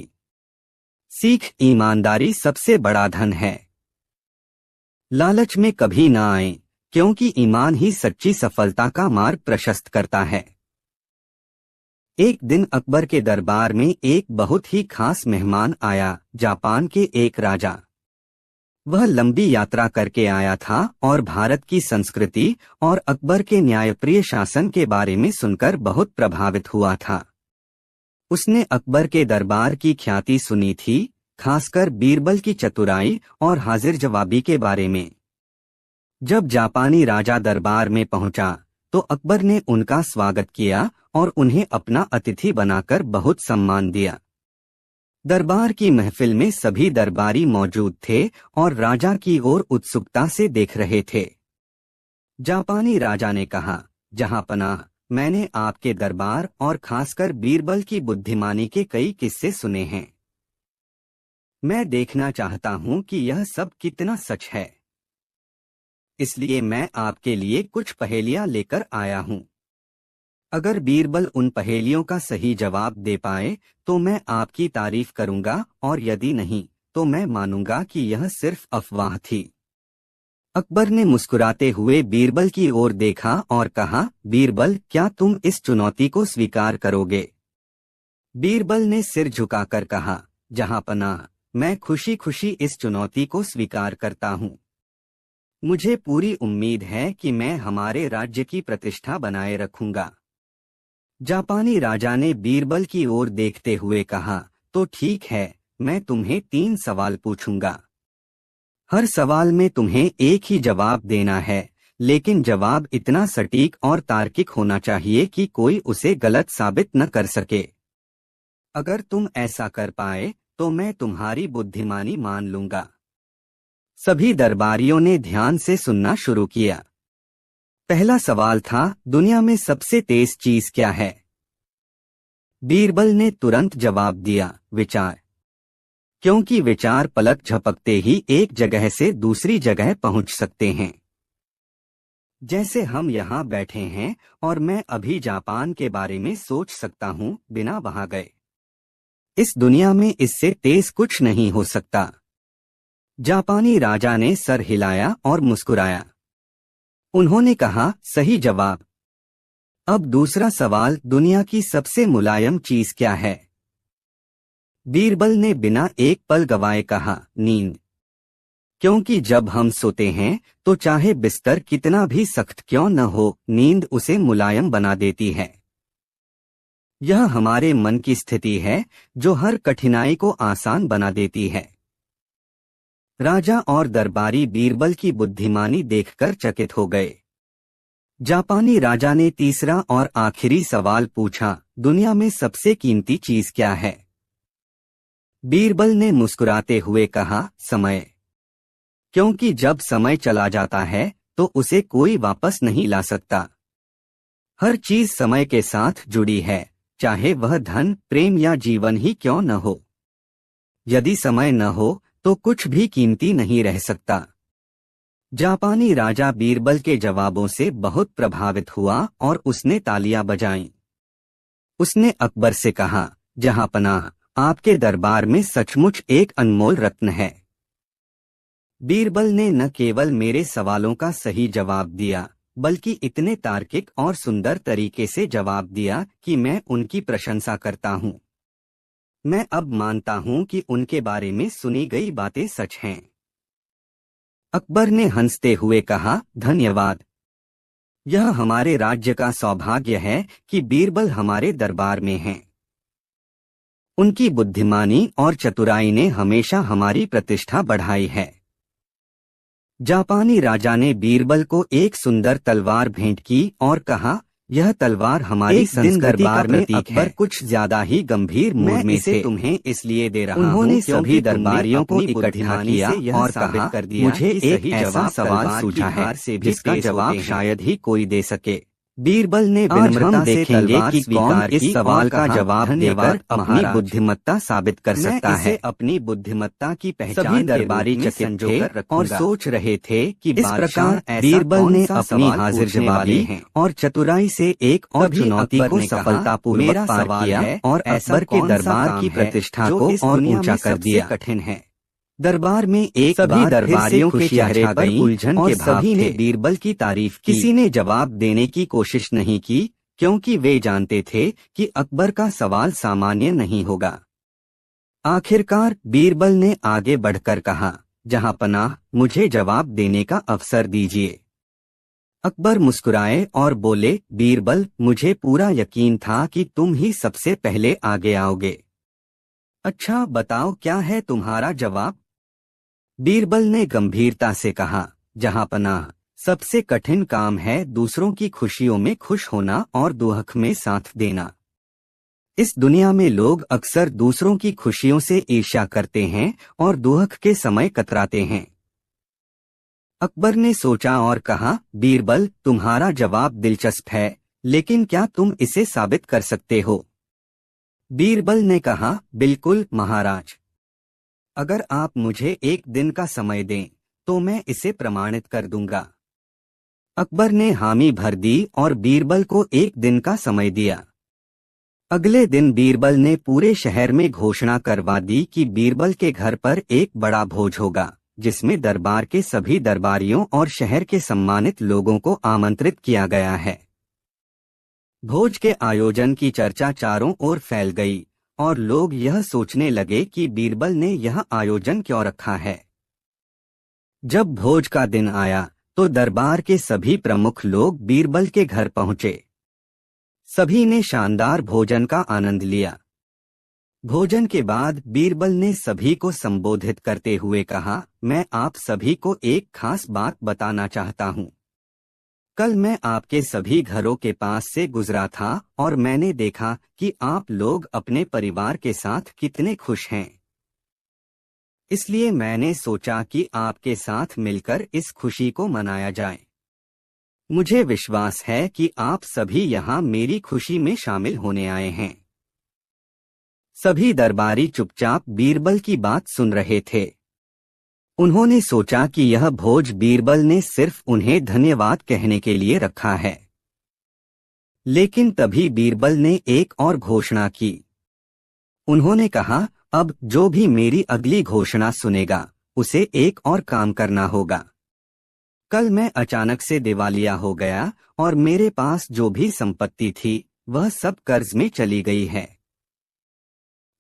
S1: सीख, ईमानदारी सबसे बड़ा धन है। लालच में कभी न आए, क्योंकि ईमान ही सच्ची सफलता का मार्ग प्रशस्त करता है। एक दिन अकबर के दरबार में एक बहुत ही खास मेहमान आया, जापान के एक राजा। वह लंबी यात्रा करके आया था और भारत की संस्कृति और अकबर के न्यायप्रिय शासन के बारे में सुनकर बहुत प्रभावित हुआ था। उसने अकबर के दरबार की ख्याति सुनी थी, खासकर बीरबल की चतुराई और हाजिर जवाबी के बारे में। जब जापानी राजा दरबार में पहुंचा तो अकबर ने उनका स्वागत किया और उन्हें अपना अतिथि बनाकर बहुत सम्मान दिया। दरबार की महफिल में सभी दरबारी मौजूद थे और राजा की ओर उत्सुकता से देख रहे थे। जापानी राजा ने कहा, जहां पनाह, मैंने आपके दरबार और खासकर बीरबल की बुद्धिमानी के कई किस्से सुने हैं। मैं देखना चाहता हूँ कि यह सब कितना सच है। इसलिए मैं आपके लिए कुछ पहेलियां लेकर आया हूँ। अगर बीरबल उन पहेलियों का सही जवाब दे पाए तो मैं आपकी तारीफ करूंगा, और यदि नहीं तो मैं मानूंगा कि यह सिर्फ अफवाह थी। अकबर ने मुस्कुराते हुए बीरबल की ओर देखा और कहा, बीरबल, क्या तुम इस चुनौती को स्वीकार करोगे? बीरबल ने सिर झुकाकर कहा, जहांपनाह, मैं खुशी खुशी इस चुनौती को स्वीकार करता हूँ। मुझे पूरी उम्मीद है कि मैं हमारे राज्य की प्रतिष्ठा बनाए रखूंगा। जापानी राजा ने बीरबल की ओर देखते हुए कहा, तो ठीक है, मैं तुम्हें 3 सवाल पूछूंगा। हर सवाल में तुम्हें एक ही जवाब देना है, लेकिन जवाब इतना सटीक और तार्किक होना चाहिए कि कोई उसे गलत साबित न कर सके। अगर तुम ऐसा कर पाए तो मैं तुम्हारी बुद्धिमानी मान लूंगा। सभी दरबारियों ने ध्यान से सुनना शुरू किया। पहला सवाल था, दुनिया में सबसे तेज चीज क्या है? बीरबल ने तुरंत जवाब दिया, विचार। क्योंकि विचार पलक झपकते ही एक जगह से दूसरी जगह पहुंच सकते हैं। जैसे हम यहाँ बैठे हैं और मैं अभी जापान के बारे में सोच सकता हूँ बिना वहां गए। इस दुनिया में इससे तेज कुछ नहीं हो सकता। जापानी राजा ने सर हिलाया और मुस्कुराया। उन्होंने कहा, सही जवाब। अब दूसरा सवाल, दुनिया की सबसे मुलायम चीज क्या है? बीरबल ने बिना एक पल गवाए कहा, नींद। क्योंकि जब हम सोते हैं तो चाहे बिस्तर कितना भी सख्त क्यों न हो, नींद उसे मुलायम बना देती है। यह हमारे मन की स्थिति है जो हर कठिनाई को आसान बना देती है। राजा और दरबारी बीरबल की बुद्धिमानी देखकर चकित हो गए। जापानी राजा ने तीसरा और आखिरी सवाल पूछा, दुनिया में सबसे कीमती चीज क्या है? बीरबल ने मुस्कुराते हुए कहा, समय। क्योंकि जब समय चला जाता है तो उसे कोई वापस नहीं ला सकता। हर चीज समय के साथ जुड़ी है, चाहे वह धन, प्रेम या जीवन ही क्यों न हो। यदि समय न हो तो कुछ भी कीमती नहीं रह सकता। जापानी राजा बीरबल के जवाबों से बहुत प्रभावित हुआ और उसने तालियां बजाईं। उसने अकबर से कहा, जहांपनाह, आपके दरबार में सचमुच एक अनमोल रत्न है। बीरबल ने न केवल मेरे सवालों का सही जवाब दिया, बल्कि इतने तार्किक और सुंदर तरीके से जवाब दिया कि मैं उनकी प्रशंसा करता हूँ। मैं अब मानता हूँ कि उनके बारे में सुनी गई बातें सच हैं। अकबर ने हंसते हुए कहा, धन्यवाद। यह हमारे राज्य का सौभाग्य है कि बीरबल हमारे दरबार में हैं। उनकी बुद्धिमानी और चतुराई ने हमेशा हमारी प्रतिष्ठा बढ़ाई है। जापानी राजा ने बीरबल को एक सुंदर तलवार भेंट की और कहा, यह तलवार हमारी संस्कृति का प्रतीक है। कुछ ज्यादा ही गंभीर मूड में थे। तुम्हें इसलिए दे रहा हूँ। उन्होंने सभी दरबारियों को इकट्ठा किया और कहा, मुझे एक ऐसा सवाल सूझा है जिसका जवाब शायद ही कोई दे सके। बीरबल ने विनम्रता से तलवार कि कौन इस सवाल का जवाब देकर अपनी बुद्धिमत्ता साबित कर सकता है। अपनी बुद्धिमत्ता की पहचान सभी दरबारी चकित थे और सोच रहे थे कि इस प्रकार बीरबल ने अपनी हाजिर जवाबी और चतुराई से एक और चुनौती को सफलतापूर्वक पार किया और अकबर के दरबार की प्रतिष्ठा को और ऊंचा कर दिया। कठिन है। दरबार में एक सभी दरबारियों के चेहरे पर उलझन के भाव थे। ने बीरबल की तारीफ की। किसी ने जवाब देने की कोशिश नहीं की, क्योंकि वे जानते थे कि अकबर का सवाल सामान्य नहीं होगा। आखिरकार बीरबल ने आगे बढ़कर कहा, जहांपनाह, मुझे जवाब देने का अवसर दीजिए। अकबर मुस्कुराए और बोले, बीरबल, मुझे पूरा यकीन था कि तुम ही सबसे पहले आगे आओगे। अच्छा, बताओ, क्या है तुम्हारा जवाब? बीरबल ने गंभीरता से कहा, जहांपनाह, सबसे कठिन काम है दूसरों की खुशियों में खुश होना और दुख में साथ देना। इस दुनिया में लोग अक्सर दूसरों की खुशियों से ईर्ष्या करते हैं और दुख के समय कतराते हैं। अकबर ने सोचा और कहा, बीरबल, तुम्हारा जवाब दिलचस्प है, लेकिन क्या तुम इसे साबित कर सकते हो? बीरबल ने कहा, बिल्कुल महाराज। अगर आप मुझे एक दिन का समय दें तो मैं इसे प्रमाणित कर दूंगा। अकबर ने हामी भर दी और बीरबल को एक दिन का समय दिया। अगले दिन बीरबल ने पूरे शहर में घोषणा करवा दी कि बीरबल के घर पर एक बड़ा भोज होगा, जिसमें दरबार के सभी दरबारियों और शहर के सम्मानित लोगों को आमंत्रित किया गया है। भोज के आयोजन की चर्चा चारों ओर फैल गई और लोग यह सोचने लगे कि बीरबल ने यह आयोजन क्यों रखा है। जब भोज का दिन आया तो दरबार के सभी प्रमुख लोग बीरबल के घर पहुंचे। सभी ने शानदार भोजन का आनंद लिया। भोजन के बाद बीरबल ने सभी को संबोधित करते हुए कहा, मैं आप सभी को एक खास बात बताना चाहता हूँ। कल मैं आपके सभी घरों के पास से गुजरा था और मैंने देखा कि आप लोग अपने परिवार के साथ कितने खुश हैं। इसलिए मैंने सोचा कि आपके साथ मिलकर इस खुशी को मनाया जाए। मुझे विश्वास है कि आप सभी यहाँ मेरी खुशी में शामिल होने आए हैं। सभी दरबारी चुपचाप बीरबल की बात सुन रहे थे। उन्होंने सोचा कि यह भोज बीरबल ने सिर्फ उन्हें धन्यवाद कहने के लिए रखा है। लेकिन तभी बीरबल ने एक और घोषणा की। उन्होंने कहा, अब जो भी मेरी अगली घोषणा सुनेगा उसे एक और काम करना होगा। कल मैं अचानक से दिवालिया हो गया और मेरे पास जो भी संपत्ति थी वह सब कर्ज में चली गई है।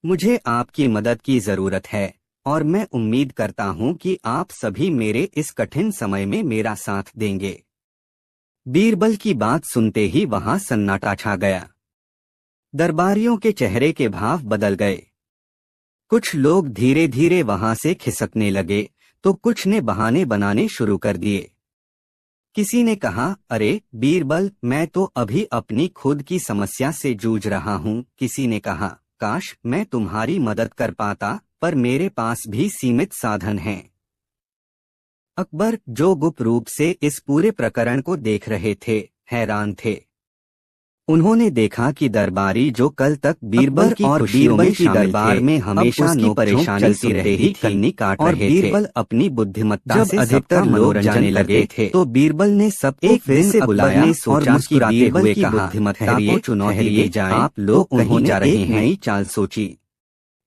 S1: मुझे आपकी मदद की जरूरत है और मैं उम्मीद करता हूं कि आप सभी मेरे इस कठिन समय में मेरा साथ देंगे। बीरबल की बात सुनते ही वहां सन्नाटा छा गया। दरबारियों के चेहरे के भाव बदल गए। कुछ लोग धीरे धीरे वहां से खिसकने लगे तो कुछ ने बहाने बनाने शुरू कर दिए। किसी ने कहा, अरे बीरबल, मैं तो अभी अपनी खुद की समस्या से जूझ रहा हूँ। किसी ने कहा, काश मैं तुम्हारी मदद कर पाता, पर मेरे पास भी सीमित साधन हैं। अकबर, जो गुप्त रूप से इस पूरे प्रकरण को देख रहे थे, हैरान थे। उन्होंने देखा कि दरबारी जो कल तक बीरबल और बीरबल की दरबार में हमेशा उसकी परेशानी चलती रही कन्नी काट रहे थे। बीरबल अपनी बुद्धिमत्ता से अधिकतर लोग जाने लगे थे तो बीरबल ने सबको फिर से बुलाया और मुस्कुराते हुए कहा, बुद्धिमत्ता को चुनौती दी जाए, आप लोग कहीं जा रहे हैं। नई चाल सोची।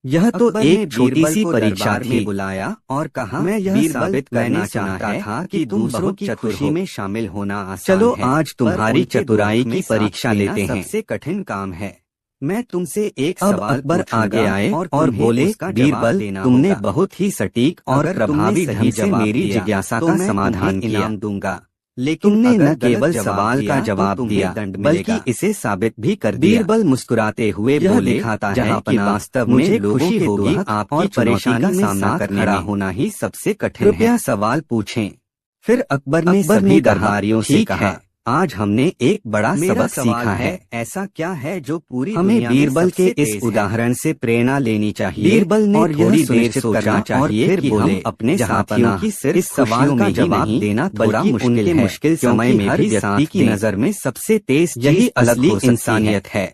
S1: यह तो एक छोटी सी परीक्षा थी। बुलाया और कहा, मैं यह साबित करना चाहता था कि दूसरों की खुशी में शामिल होना आसान है। चलो आज तुम्हारी चतुराई की परीक्षा लेते हैं। सबसे कठिन काम है। मैं तुमसे एक सवाल अकबर आगे आए और बोले, बीरबल, तुमने बहुत ही सटीक और प्रभावी ढंग से मेरी जिज्ञासा का समाधान किया। दूंगा, लेकिन तुमने न केवल सवाल का जवाब दिया बल्कि इसे साबित भी कर दिया। बीरबल मुस्कुराते हुए बोले, दिखाता है कि वास्तव में खुशी होगी आपकी परेशानी का सामना करने खड़ा होना ही सबसे कठिन है। कृपया सवाल पूछें। फिर अकबर ने सभी दरबारियों से कहा, आज हमने एक बड़ा सबक सीखा है। ऐसा क्या है जो पूरी हमें बीरबल के इस उदाहरण से प्रेरणा लेनी चाहिए। बीरबल ने थोड़ी देर सोचा और फिर बोले, अपने साथियों की सिर्फ इस सवाल का जवाब देना थोड़ा मुश्किल समय में भी व्यक्ति की नजर में सबसे तेज यही असली इंसानियत है।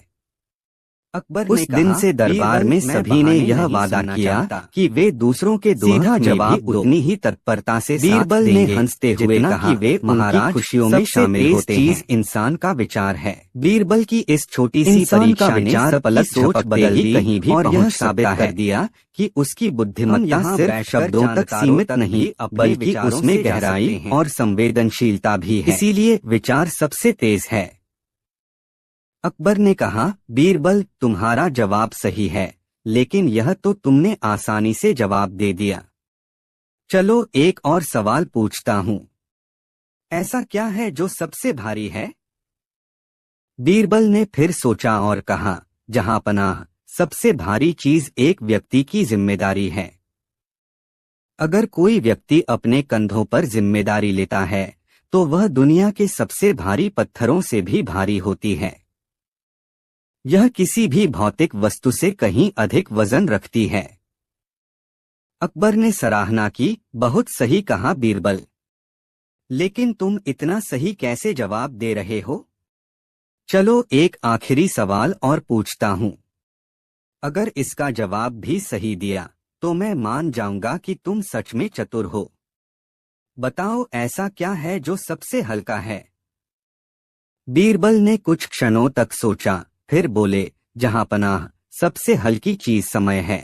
S1: अकबर उस दिन से दरबार में सभी ने यह वादा किया कि वे दूसरों के सीधा जवाब उतनी ही तत्परता से बीरबल ने हंसते हुए कहा कि वे महाराज खुशियों में शामिल होते हैं। इंसान का विचार है। बीरबल की इस छोटी सी परीक्षा ने पलक सोच बदल दी कहीं भी और यह साबित कर दिया कि उसकी बुद्धिमत्ता सिर्फ शब्दों तक सीमित नहीं बल्कि उसमें गहराई और संवेदनशीलता भी है। इसीलिए विचार सबसे तेज है। अकबर ने कहा, बीरबल, तुम्हारा जवाब सही है, लेकिन यह तो तुमने आसानी से जवाब दे दिया। चलो एक और सवाल पूछता हूँ। ऐसा क्या है जो सबसे भारी है? बीरबल ने फिर सोचा और कहा, जहांपनाह, सबसे भारी चीज एक व्यक्ति की जिम्मेदारी है। अगर कोई व्यक्ति अपने कंधों पर जिम्मेदारी लेता है तो वह दुनिया के सबसे भारी पत्थरों से भी भारी होती है। यह किसी भी भौतिक वस्तु से कहीं अधिक वजन रखती है। अकबर ने सराहना की, बहुत सही कहा बीरबल। लेकिन तुम इतना सही कैसे जवाब दे रहे हो? चलो एक आखिरी सवाल और पूछता हूँ। अगर इसका जवाब भी सही दिया तो मैं मान जाऊंगा कि तुम सच में चतुर हो। बताओ ऐसा क्या है जो सबसे हल्का है। बीरबल ने कुछ क्षणों तक सोचा, फिर बोले, जहांपनाह, सबसे हल्की चीज समय है।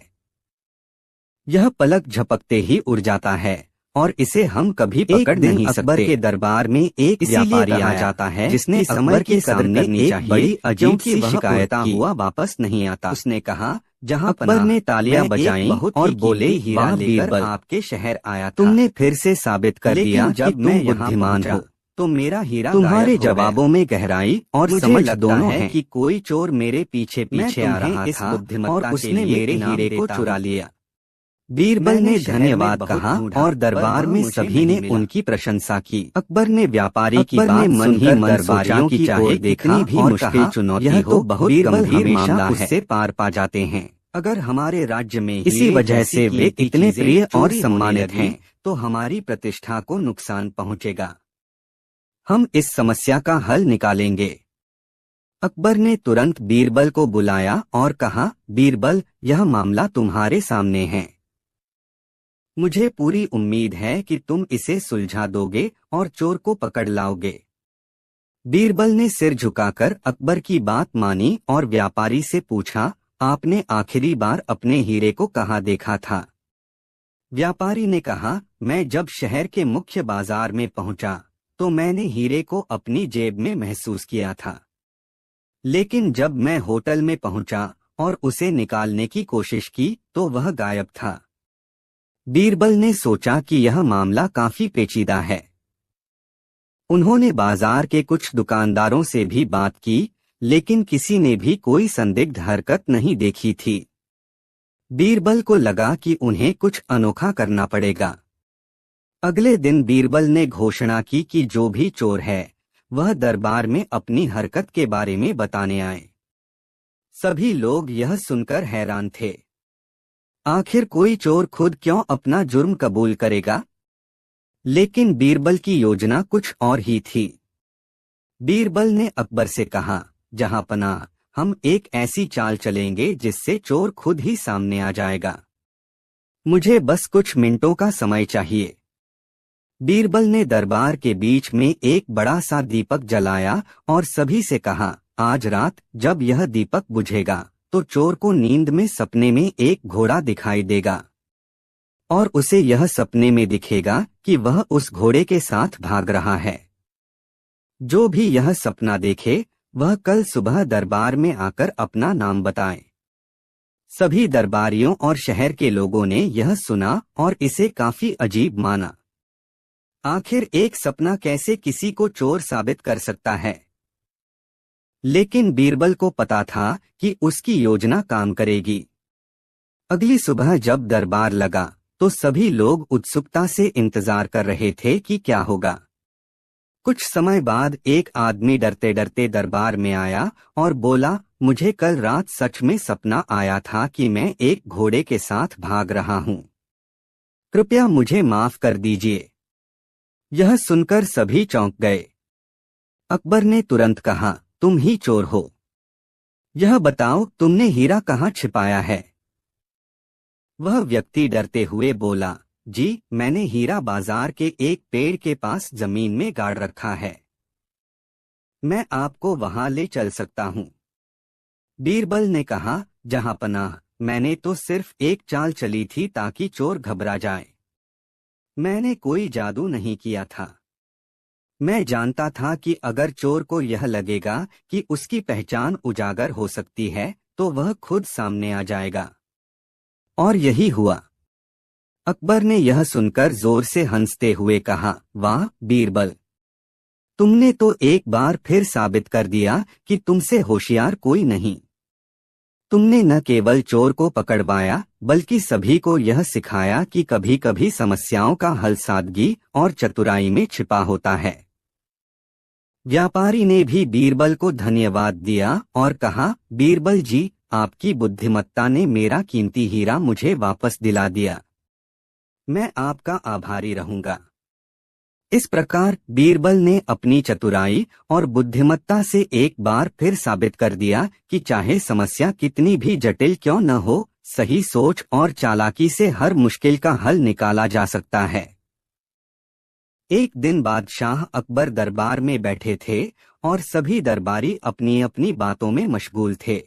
S1: यह पलक झपकते ही उड़ जाता है और इसे हम कभी पकड़ नहीं सकते। अकबर के दरबार में एक व्यापारी आ जाता है जिसने समय की कदर करनी चाहिए, बड़ी अजीब सी शिकायत हुआ वापस नहीं आता। उसने कहा, जहां अकबर ने तालियां बजाईं और बोले, हीरा लेकर आपके शहर आया था। तुमने फिर से साबित कर दिया कि तुम बुद्धिमान हो। तो मेरा हीरा तुम्हारे जवाबों में गहराई और समझ दोनों है कि कोई चोर मेरे पीछे पीछे आ रहा था और उसने मेरे हीरे को चुरा लिया। बीरबल ने धन्यवाद कहा और दरबार में सभी ने उनकी प्रशंसा की। अकबर ने व्यापारी की बात मन ही मन दरबारियों की चाहे देखा भी मुश्किल चुनौती हो, बहुत गंभीर मामला है, उससे पार पा जाते हैं। अगर हमारे राज्य में इसी वजह से वे इतने प्रिय और सम्मानित हैं, तो हमारी प्रतिष्ठा को नुकसान पहुंचेगा। हम इस समस्या का हल निकालेंगे। अकबर ने तुरंत बीरबल को बुलाया और कहा, बीरबल, यह मामला तुम्हारे सामने है। मुझे पूरी उम्मीद है कि तुम इसे सुलझा दोगे और चोर को पकड़ लाओगे। बीरबल ने सिर झुकाकर अकबर की बात मानी और व्यापारी से पूछा, आपने आखिरी बार अपने हीरे को कहाँ देखा था? व्यापारी ने कहा, मैं जब शहर के मुख्य बाजार में पहुंचा तो मैंने हीरे को अपनी जेब में महसूस किया था, लेकिन जब मैं होटल में पहुंचा और उसे निकालने की कोशिश की तो वह गायब था। बीरबल ने सोचा कि यह मामला काफी पेचीदा है। उन्होंने बाजार के कुछ दुकानदारों से भी बात की, लेकिन किसी ने भी कोई संदिग्ध हरकत नहीं देखी थी। बीरबल को लगा कि उन्हें कुछ अनोखा करना पड़ेगा। अगले दिन बीरबल ने घोषणा की कि जो भी चोर है वह दरबार में अपनी हरकत के बारे में बताने आए। सभी लोग यह सुनकर हैरान थे। आखिर कोई चोर खुद क्यों अपना जुर्म कबूल करेगा? लेकिन बीरबल की योजना कुछ और ही थी। बीरबल ने अकबर से कहा, जहांपनाह, हम एक ऐसी चाल चलेंगे जिससे चोर खुद ही सामने आ जाएगा। मुझे बस कुछ मिनटों का समय चाहिए। बीरबल ने दरबार के बीच में एक बड़ा सा दीपक जलाया और सभी से कहा, आज रात जब यह दीपक बुझेगा तो चोर को नींद में सपने में एक घोड़ा दिखाई देगा और उसे यह सपने में दिखेगा कि वह उस घोड़े के साथ भाग रहा है। जो भी यह सपना देखे वह कल सुबह दरबार में आकर अपना नाम बताए। सभी दरबारियों और शहर के लोगों ने यह सुना और इसे काफी अजीब माना। आखिर एक सपना कैसे किसी को चोर साबित कर सकता है? लेकिन बीरबल को पता था कि उसकी योजना काम करेगी। अगली सुबह जब दरबार लगा तो सभी लोग उत्सुकता से इंतजार कर रहे थे कि क्या होगा। कुछ समय बाद एक आदमी डरते डरते दरबार में आया और बोला, मुझे कल रात सच में सपना आया था कि मैं एक घोड़े के साथ भाग रहा हूँ। कृपया मुझे माफ कर दीजिए। यह सुनकर सभी चौंक गए। अकबर ने तुरंत कहा, तुम ही चोर हो। यह बताओ, तुमने हीरा कहाँ छिपाया है? वह व्यक्ति डरते हुए बोला, जी, मैंने हीरा बाजार के एक पेड़ के पास जमीन में गाड़ रखा है। मैं आपको वहां ले चल सकता हूँ। बीरबल ने कहा, जहांपनाह, मैंने तो सिर्फ एक चाल चली थी ताकि चोर घबरा जाए। मैंने कोई जादू नहीं किया था। मैं जानता था कि अगर चोर को यह लगेगा कि उसकी पहचान उजागर हो सकती है तो वह खुद सामने आ जाएगा। और यही हुआ। अकबर ने यह सुनकर जोर से हंसते हुए कहा, वाह बीरबल, तुमने तो एक बार फिर साबित कर दिया कि तुमसे होशियार कोई नहीं। तुमने न केवल चोर को पकड़वाया बल्कि सभी को यह सिखाया कि कभी कभी समस्याओं का हल सादगी और चतुराई में छिपा होता है। व्यापारी ने भी बीरबल को धन्यवाद दिया और कहा, बीरबल जी, आपकी बुद्धिमत्ता ने मेरा कीमती हीरा मुझे वापस दिला दिया। मैं आपका आभारी रहूंगा। इस प्रकार बीरबल ने अपनी चतुराई और बुद्धिमत्ता से एक बार फिर साबित कर दिया कि चाहे समस्या कितनी भी जटिल क्यों न हो, सही सोच और चालाकी से हर मुश्किल का हल निकाला जा सकता है। एक दिन बादशाह अकबर दरबार में बैठे थे और सभी दरबारी अपनी अपनी बातों में मशगूल थे।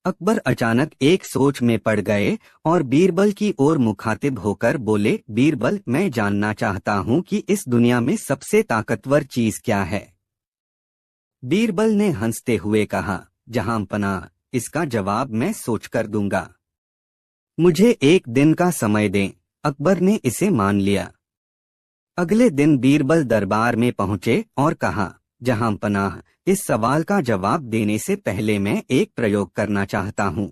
S1: अकबर अचानक एक सोच में पड़ गए और बीरबल की ओर मुखातिब होकर बोले, बीरबल, मैं जानना चाहता हूँ कि इस दुनिया में सबसे ताकतवर चीज क्या है। बीरबल ने हंसते हुए कहा, जहांपनाह, इसका जवाब मैं सोचकर दूंगा। मुझे एक दिन का समय दें। अकबर ने इसे मान लिया। अगले दिन बीरबल दरबार में पहुंचे और कहा, जहांपनाह, इस सवाल का जवाब देने से पहले मैं एक प्रयोग करना चाहता हूँ।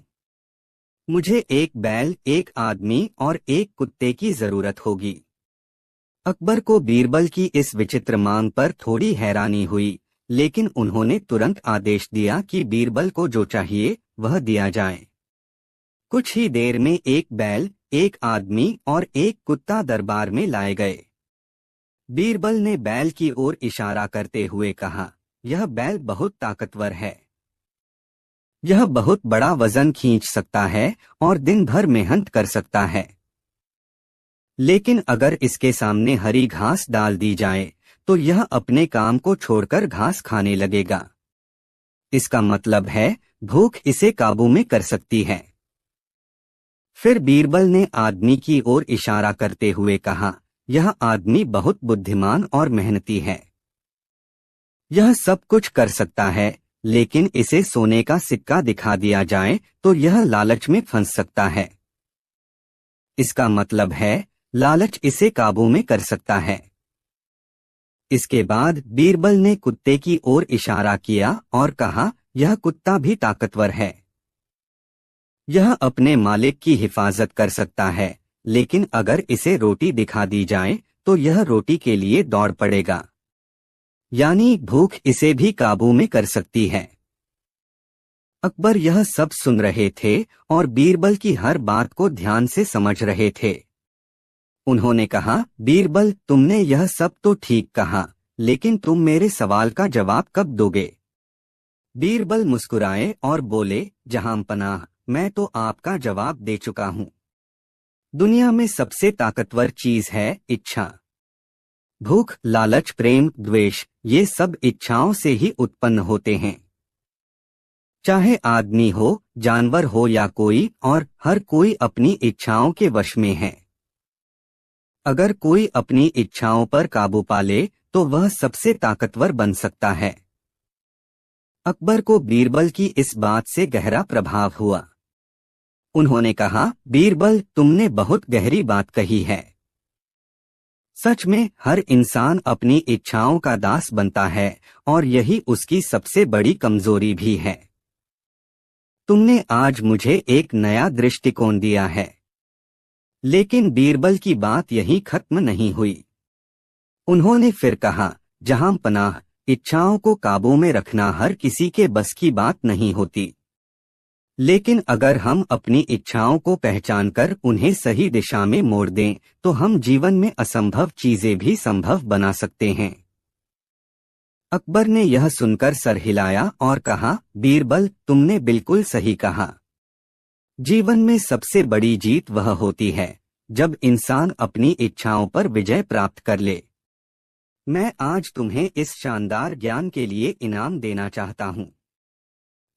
S1: मुझे एक बैल, एक आदमी और एक कुत्ते की जरूरत होगी। अकबर को बीरबल की इस विचित्र मांग पर थोड़ी हैरानी हुई, लेकिन उन्होंने तुरंत आदेश दिया कि बीरबल को जो चाहिए वह दिया जाए। कुछ ही देर में एक बैल, एक आदमी और एक कुत्ता दरबार में लाए गए। बीरबल ने बैल की ओर इशारा करते हुए कहा, यह बैल बहुत ताकतवर है। यह बहुत बड़ा वजन खींच सकता है और दिन भर मेहनत कर सकता है। लेकिन अगर इसके सामने हरी घास डाल दी जाए तो यह अपने काम को छोड़कर घास खाने लगेगा। इसका मतलब है भूख इसे काबू में कर सकती है। फिर बीरबल ने आदमी की ओर इशारा करते हुए कहा, यह आदमी बहुत बुद्धिमान और मेहनती है। यह सब कुछ कर सकता है, लेकिन इसे सोने का सिक्का दिखा दिया जाए तो यह लालच में फंस सकता है। इसका मतलब है लालच इसे काबू में कर सकता है। इसके बाद बीरबल ने कुत्ते की ओर इशारा किया और कहा, यह कुत्ता भी ताकतवर है। यह अपने मालिक की हिफाजत कर सकता है, लेकिन अगर इसे रोटी दिखा दी जाए तो यह रोटी के लिए दौड़ पड़ेगा। यानी भूख इसे भी काबू में कर सकती है। अकबर यह सब सुन रहे थे और बीरबल की हर बात को ध्यान से समझ रहे थे। उन्होंने कहा, बीरबल, तुमने यह सब तो ठीक कहा, लेकिन तुम मेरे सवाल का जवाब कब दोगे। बीरबल मुस्कुराए और बोले, जहांपनाह, मैं तो आपका जवाब दे चुका हूँ। दुनिया में सबसे ताकतवर चीज है इच्छा। भूख, लालच, प्रेम, द्वेष, ये सब इच्छाओं से ही उत्पन्न होते हैं। चाहे आदमी हो, जानवर हो या कोई और, हर कोई अपनी इच्छाओं के वश में है। अगर कोई अपनी इच्छाओं पर काबू पा ले तो वह सबसे ताकतवर बन सकता है। अकबर को बीरबल की इस बात से गहरा प्रभाव हुआ। उन्होंने कहा, बीरबल, तुमने बहुत गहरी बात कही है। सच में हर इंसान अपनी इच्छाओं का दास बनता है और यही उसकी सबसे बड़ी कमजोरी भी है। तुमने आज मुझे एक नया दृष्टिकोण दिया है। लेकिन बीरबल की बात यहीं खत्म नहीं हुई। उन्होंने फिर कहा, जहांपनाह, इच्छाओं को काबू में रखना हर किसी के बस की बात नहीं होती। लेकिन अगर हम अपनी इच्छाओं को पहचानकर उन्हें सही दिशा में मोड़ दें तो हम जीवन में असंभव चीजें भी संभव बना सकते हैं। अकबर ने यह सुनकर सर हिलाया और कहा, बीरबल, तुमने बिल्कुल सही कहा। जीवन में सबसे बड़ी जीत वह होती है जब इंसान अपनी इच्छाओं पर विजय प्राप्त कर ले। मैं आज तुम्हें इस शानदार ज्ञान के लिए इनाम देना चाहता हूँ।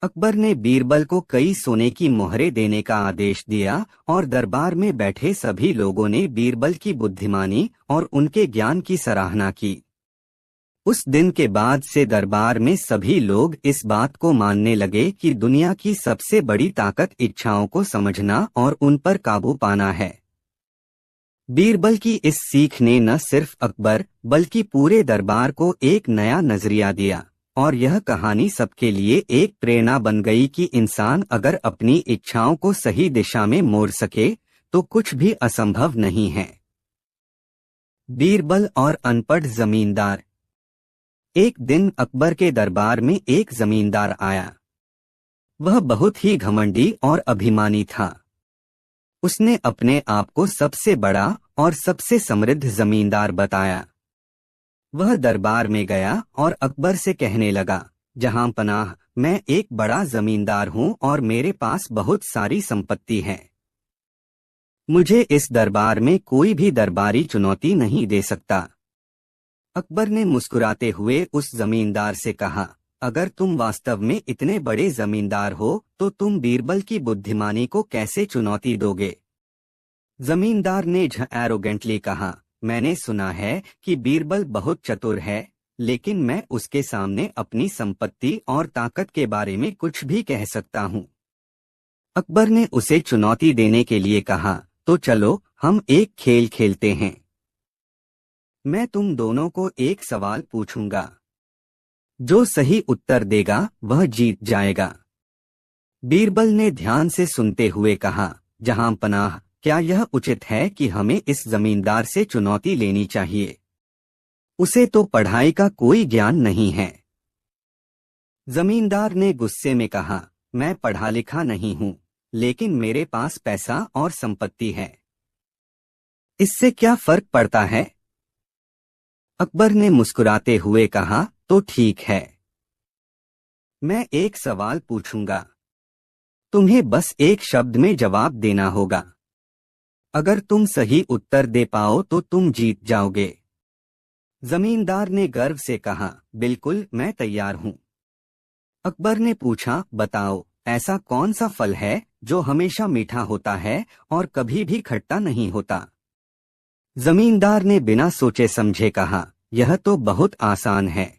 S1: अकबर ने बीरबल को कई सोने की मोहरें देने का आदेश दिया और दरबार में बैठे सभी लोगों ने बीरबल की बुद्धिमानी और उनके ज्ञान की सराहना की। उस दिन के बाद से दरबार में सभी लोग इस बात को मानने लगे कि दुनिया की सबसे बड़ी ताकत इच्छाओं को समझना और उन पर काबू पाना है। बीरबल की इस सीख ने न सिर्फ अकबर बल्कि पूरे दरबार को एक नया नजरिया दिया और यह कहानी सबके लिए एक प्रेरणा बन गई कि इंसान अगर अपनी इच्छाओं को सही दिशा में मोड़ सके तो कुछ भी असंभव नहीं है। बीरबल और अनपढ़ जमींदार। एक दिन अकबर के दरबार में एक जमींदार आया। वह बहुत ही घमंडी और अभिमानी था। उसने अपने आप को सबसे बड़ा और सबसे समृद्ध जमींदार बताया। वह दरबार में गया और अकबर से कहने लगा, जहां पनाह, मैं एक बड़ा जमींदार हूं और मेरे पास बहुत सारी संपत्ति है। मुझे इस दरबार में कोई भी दरबारी चुनौती नहीं दे सकता। अकबर ने मुस्कुराते हुए उस जमींदार से कहा, अगर तुम वास्तव में इतने बड़े जमींदार हो तो तुम बीरबल की बुद्धिमानी को कैसे चुनौती दोगे? जमींदार ने एरोगेंटली कहा, मैंने सुना है कि बीरबल बहुत चतुर है, लेकिन मैं उसके सामने अपनी संपत्ति और ताकत के बारे में कुछ भी कह सकता हूँ। अकबर ने उसे चुनौती देने के लिए कहा, तो चलो हम एक खेल खेलते हैं। मैं तुम दोनों को एक सवाल पूछूंगा, जो सही उत्तर देगा वह जीत जाएगा। बीरबल ने ध्यान से सुनते हुए कहा, जहां पनाह, क्या यह उचित है कि हमें इस जमींदार से चुनौती लेनी चाहिए? उसे तो पढ़ाई का कोई ज्ञान नहीं है। जमींदार ने गुस्से में कहा, मैं पढ़ा लिखा नहीं हूं, लेकिन मेरे पास पैसा और संपत्ति है। इससे क्या फर्क पड़ता है? अकबर ने मुस्कुराते हुए कहा, तो ठीक है। मैं एक सवाल पूछूंगा, तुम्हें बस एक शब्द में जवाब देना होगा। अगर तुम सही उत्तर दे पाओ तो तुम जीत जाओगे। जमींदार ने गर्व से कहा, बिल्कुल, मैं तैयार हूं। अकबर ने पूछा, बताओ, ऐसा कौन सा फल है जो हमेशा मीठा होता है और कभी भी खट्टा नहीं होता? जमींदार ने बिना सोचे समझे कहा, यह तो बहुत आसान है,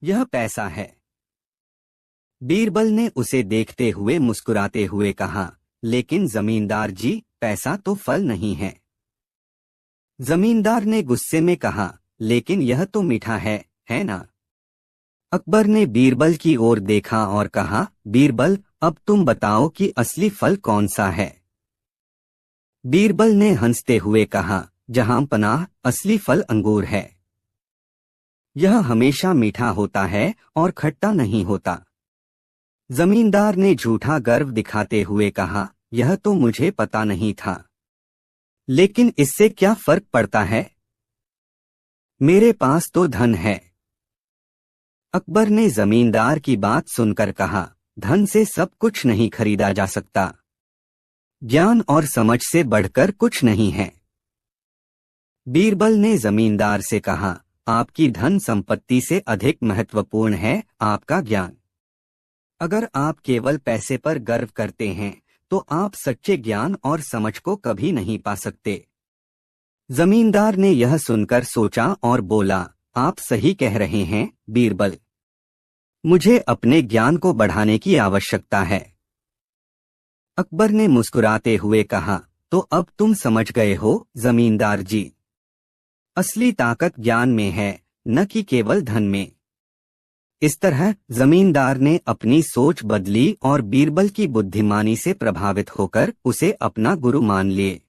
S1: यह पैसा है। बीरबल ने उसे देखते हुए मुस्कुराते हुए कहा, लेकिन जमींदार जी, पैसा तो फल नहीं है। जमींदार ने गुस्से में कहा, लेकिन यह तो मीठा है ना? अकबर ने बीरबल की ओर देखा और कहा, बीरबल, अब तुम बताओ कि असली फल कौन सा है? बीरबल ने हंसते हुए कहा, जहां पनाह, असली फल अंगूर है। यह हमेशा मीठा होता है और खट्टा नहीं होता। जमींदार ने झूठा गर्व दिखाते हुए कहा, यह तो मुझे पता नहीं था, लेकिन इससे क्या फर्क पड़ता है? मेरे पास तो धन है। अकबर ने जमींदार की बात सुनकर कहा, धन से सब कुछ नहीं खरीदा जा सकता। ज्ञान और समझ से बढ़कर कुछ नहीं है। बीरबल ने जमींदार से कहा, आपकी धन संपत्ति से अधिक महत्वपूर्ण है आपका ज्ञान। अगर आप केवल पैसे पर गर्व करते हैं तो आप सच्चे ज्ञान और समझ को कभी नहीं पा सकते। जमींदार ने यह सुनकर सोचा और बोला, आप सही कह रहे हैं बीरबल, मुझे अपने ज्ञान को बढ़ाने की आवश्यकता है। अकबर ने मुस्कुराते हुए कहा, तो अब तुम समझ गए हो जमींदार जी, असली ताकत ज्ञान में है, न कि केवल धन में। इस तरह जमींदार ने अपनी सोच बदली और बीरबल की बुद्धिमानी से प्रभावित होकर उसे अपना गुरु मान लिए।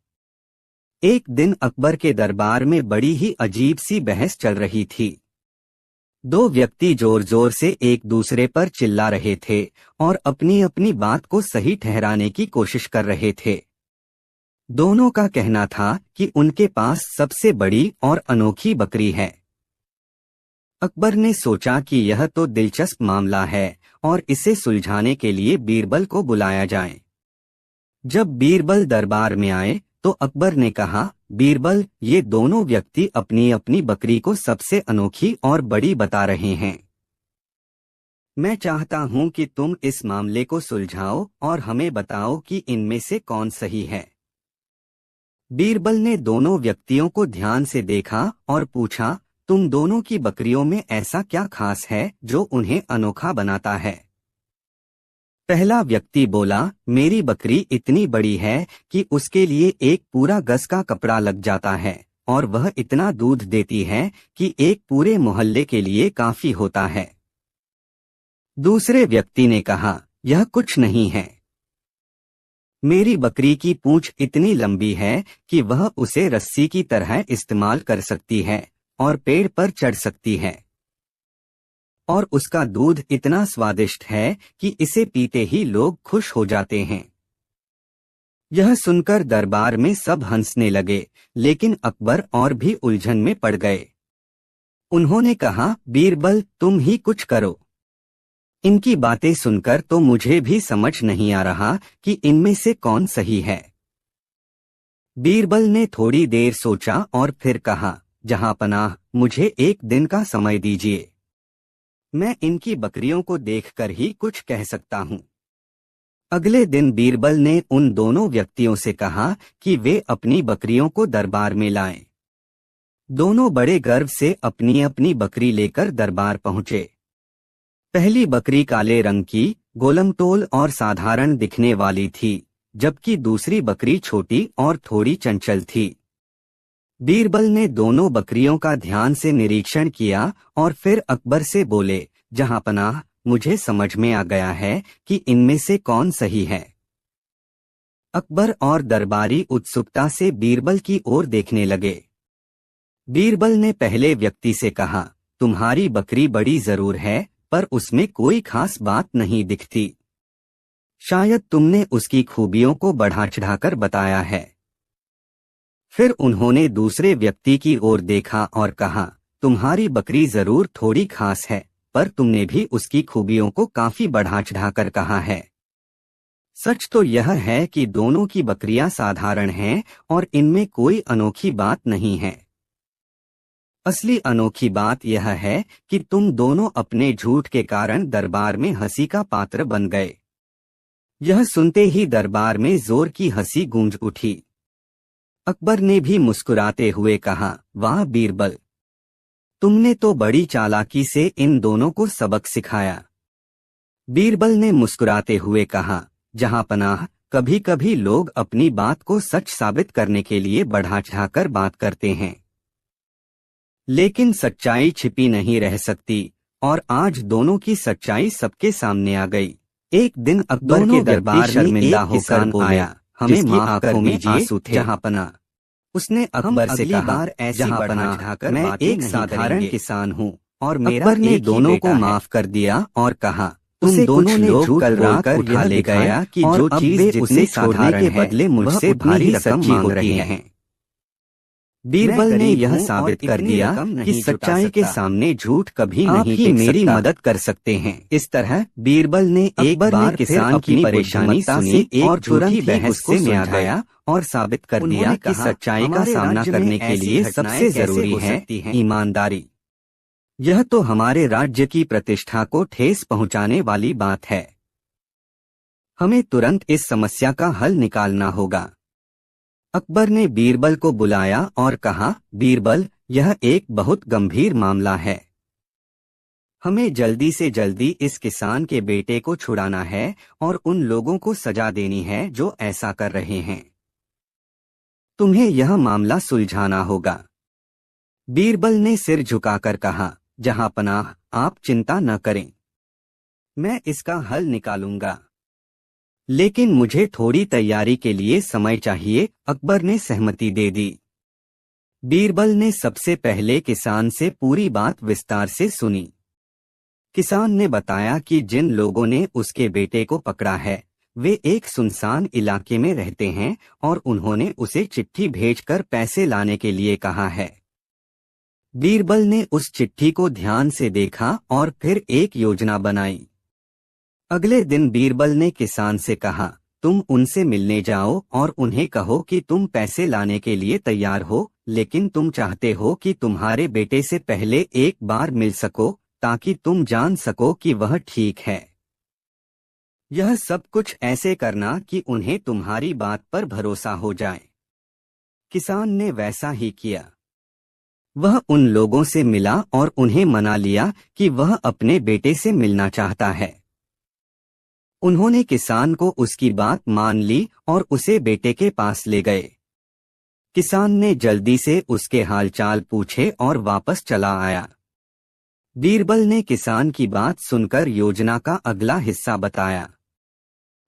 S1: एक दिन अकबर के दरबार में बड़ी ही अजीब सी बहस चल रही थी। दो व्यक्ति जोर जोर से एक दूसरे पर चिल्ला रहे थे और अपनी अपनी बात को सही ठहराने की कोशिश कर रहे थे। दोनों का कहना था कि उनके पास सबसे बड़ी और अनोखी बकरी है। अकबर ने सोचा कि यह तो दिलचस्प मामला है और इसे सुलझाने के लिए बीरबल को बुलाया जाए। जब बीरबल दरबार में आए तो अकबर ने कहा, बीरबल, ये दोनों व्यक्ति अपनी अपनी बकरी को सबसे अनोखी और बड़ी बता रहे हैं। मैं चाहता हूं कि तुम इस मामले को सुलझाओ और हमें बताओ कि इनमें से कौन सही है। बीरबल ने दोनों व्यक्तियों को ध्यान से देखा और पूछा, तुम दोनों की बकरियों में ऐसा क्या खास है जो उन्हें अनोखा बनाता है? पहला व्यक्ति बोला, मेरी बकरी इतनी बड़ी है कि उसके लिए एक पूरा गज का कपड़ा लग जाता है और वह इतना दूध देती है कि एक पूरे मोहल्ले के लिए काफी होता है। दूसरे व्यक्ति ने कहा, यह कुछ नहीं है। मेरी बकरी की पूंछ इतनी लंबी है कि वह उसे रस्सी की तरह इस्तेमाल कर सकती है और पेड़ पर चढ़ सकती है, और उसका दूध इतना स्वादिष्ट है कि इसे पीते ही लोग खुश हो जाते हैं। यह सुनकर दरबार में सब हंसने लगे, लेकिन अकबर और भी उलझन में पड़ गए। उन्होंने कहा, बीरबल तुम ही कुछ करो। इनकी बातें सुनकर तो मुझे भी समझ नहीं आ रहा कि इनमें से कौन सही है। बीरबल ने थोड़ी देर सोचा और फिर कहा, जहांपनाह, मुझे एक दिन का समय दीजिए। मैं इनकी बकरियों को देखकर ही कुछ कह सकता हूँ। अगले दिन बीरबल ने उन दोनों व्यक्तियों से कहा कि वे अपनी बकरियों को दरबार में लाएं। दोनों बड़े गर्व से अपनी अपनी बकरी लेकर दरबार पहुंचे। पहली बकरी काले रंग की, गोलमटोल और साधारण दिखने वाली थी, जबकि दूसरी बकरी छोटी और थोड़ी चंचल थी। बीरबल ने दोनों बकरियों का ध्यान से निरीक्षण किया और फिर अकबर से बोले, जहांपनाह, मुझे समझ में आ गया है कि इनमें से कौन सही है। अकबर और दरबारी उत्सुकता से बीरबल की ओर देखने लगे। बीरबल ने पहले व्यक्ति से कहा, तुम्हारी बकरी बड़ी जरूर है, पर उसमें कोई खास बात नहीं दिखती। शायद तुमने उसकी खूबियों को बढ़ा चढ़ाकर बताया है। फिर उन्होंने दूसरे व्यक्ति की ओर देखा और कहा, तुम्हारी बकरी जरूर थोड़ी खास है, पर तुमने भी उसकी खूबियों को काफी बढ़ा चढ़ाकर कहा है। सच तो यह है कि दोनों की बकरियां साधारण हैं और इनमें कोई अनोखी बात नहीं है। असली अनोखी बात यह है कि तुम दोनों अपने झूठ के कारण दरबार में हंसी का पात्र बन गए। यह सुनते ही दरबार में जोर की हंसी गूंज उठी। अकबर ने भी मुस्कुराते हुए कहा, वाह बीरबल, तुमने तो बड़ी चालाकी से इन दोनों को सबक सिखाया। बीरबल ने मुस्कुराते हुए कहा, जहांपनाह, कभी कभी लोग अपनी बात को सच साबित करने के लिए बढ़ा चढ़ाकर बात करते हैं, लेकिन सच्चाई छिपी नहीं रह सकती, और आज दोनों की सच्चाई सबके सामने आ गई। एक दिन अकबर के दरबार शर्मिंदा होकर आया, हमें माफ कर दीजिए जहांपनाह। उसने अकबर से कहा, जहांपनाह, मैं एक साधारण किसान हूँ और अकबर ने दोनों को माफ कर दिया और कहा, तुम दोनों ने झूठ बोलकर उठा ले गया कि जो चीज उसे छोड़ने के बदले मुझसे भारी रकम मांग रहे हैं। बीरबल ने यह साबित कर दिया कि सच्चाई के सामने झूठ कभी नहीं टिक सकता। मेरी मदद कर सकते हैं। इस तरह बीरबल ने एक बार किसान की परेशानी सुनी और झूठी बहस से में आ गया और साबित कर दिया कि सच्चाई का सामना करने के लिए सबसे जरूरी है ईमानदारी। यह तो हमारे राज्य की प्रतिष्ठा को ठेस पहुंचाने वाली बात है। हमें तुरंत इस समस्या का हल निकालना होगा। अकबर ने बीरबल को बुलाया और कहा, बीरबल, यह एक बहुत गंभीर मामला है। हमें जल्दी से जल्दी इस किसान के बेटे को छुड़ाना है और उन लोगों को सजा देनी है जो ऐसा कर रहे हैं। तुम्हें यह मामला सुलझाना होगा। बीरबल ने सिर झुकाकर कहा, जहांपनाह, आप चिंता न करें, मैं इसका हल निकालूंगा, लेकिन मुझे थोड़ी तैयारी के लिए समय चाहिए। अकबर ने सहमति दे दी। बीरबल ने सबसे पहले किसान से पूरी बात विस्तार से सुनी। किसान ने बताया कि जिन लोगों ने उसके बेटे को पकड़ा है वे एक सुनसान इलाके में रहते हैं और उन्होंने उसे चिट्ठी भेजकर पैसे लाने के लिए कहा है। बीरबल ने उस चिट्ठी को ध्यान से देखा और फिर एक योजना बनाई। अगले दिन बीरबल ने किसान से कहा, तुम उनसे मिलने जाओ और उन्हें कहो कि तुम पैसे लाने के लिए तैयार हो, लेकिन तुम चाहते हो कि तुम्हारे बेटे से पहले एक बार मिल सको ताकि तुम जान सको कि वह ठीक है। यह सब कुछ ऐसे करना कि उन्हें तुम्हारी बात पर भरोसा हो जाए। किसान ने वैसा ही किया। वह उन लोगों से मिला और उन्हें मना लिया कि वह अपने बेटे से मिलना चाहता है। उन्होंने किसान को उसकी बात मान ली और उसे बेटे के पास ले गए। किसान ने जल्दी से उसके हालचाल पूछे और वापस चला आया। बीरबल ने किसान की बात सुनकर योजना का अगला हिस्सा बताया।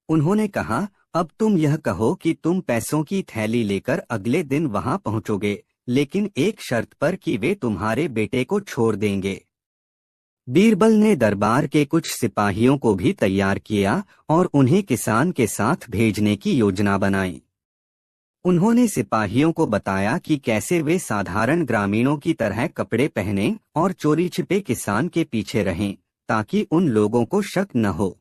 S1: उन्होंने कहा, अब तुम यह कहो कि तुम पैसों की थैली लेकर अगले दिन वहां पहुंचोगे, लेकिन एक शर्त पर कि वे तुम्हारे बेटे को छोड़ देंगे। बीरबल ने दरबार के कुछ सिपाहियों को भी तैयार किया और उन्हें किसान के साथ भेजने की योजना बनाई। उन्होंने सिपाहियों को बताया कि कैसे वे साधारण ग्रामीणों की तरह कपड़े पहने और चोरी छिपे किसान के पीछे रहें, ताकि उन लोगों को शक न हो।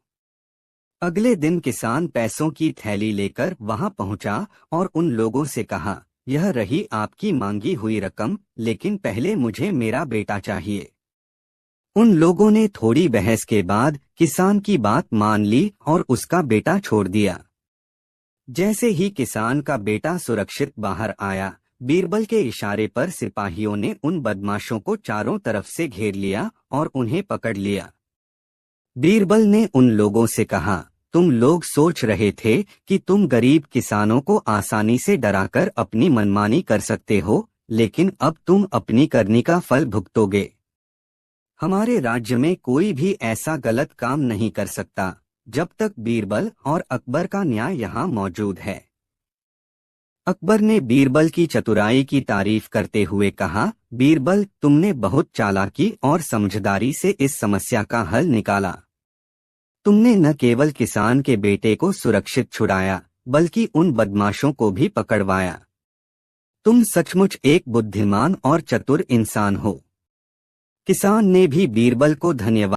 S1: अगले दिन किसान पैसों की थैली लेकर वहां पहुंचा और उन लोगों से कहा, यह रही आपकी मांगी हुई रकम, लेकिन पहले मुझे मेरा बेटा चाहिए। उन लोगों ने थोड़ी बहस के बाद किसान की बात मान ली और उसका बेटा छोड़ दिया। जैसे ही किसान का बेटा सुरक्षित बाहर आया, बीरबल के इशारे पर सिपाहियों ने उन बदमाशों को चारों तरफ से घेर लिया और उन्हें पकड़ लिया। बीरबल ने उन लोगों से कहा, तुम लोग सोच रहे थे कि तुम गरीब किसानों को आसानी से डराकर अपनी मनमानी कर सकते हो, लेकिन अब तुम अपनी करनी का फल भुगतोगे। हमारे राज्य में कोई भी ऐसा गलत काम नहीं कर सकता जब तक बीरबल और अकबर का न्याय यहाँ मौजूद है। अकबर ने बीरबल की चतुराई की तारीफ करते हुए कहा, बीरबल, तुमने बहुत चालाकी और समझदारी से इस समस्या का हल निकाला। तुमने न केवल किसान के बेटे को सुरक्षित छुड़ाया, बल्कि उन बदमाशों को भी पकड़वाया। तुम सचमुच एक बुद्धिमान और चतुर इंसान हो। किसान ने भी बीरबल को धन्यवाद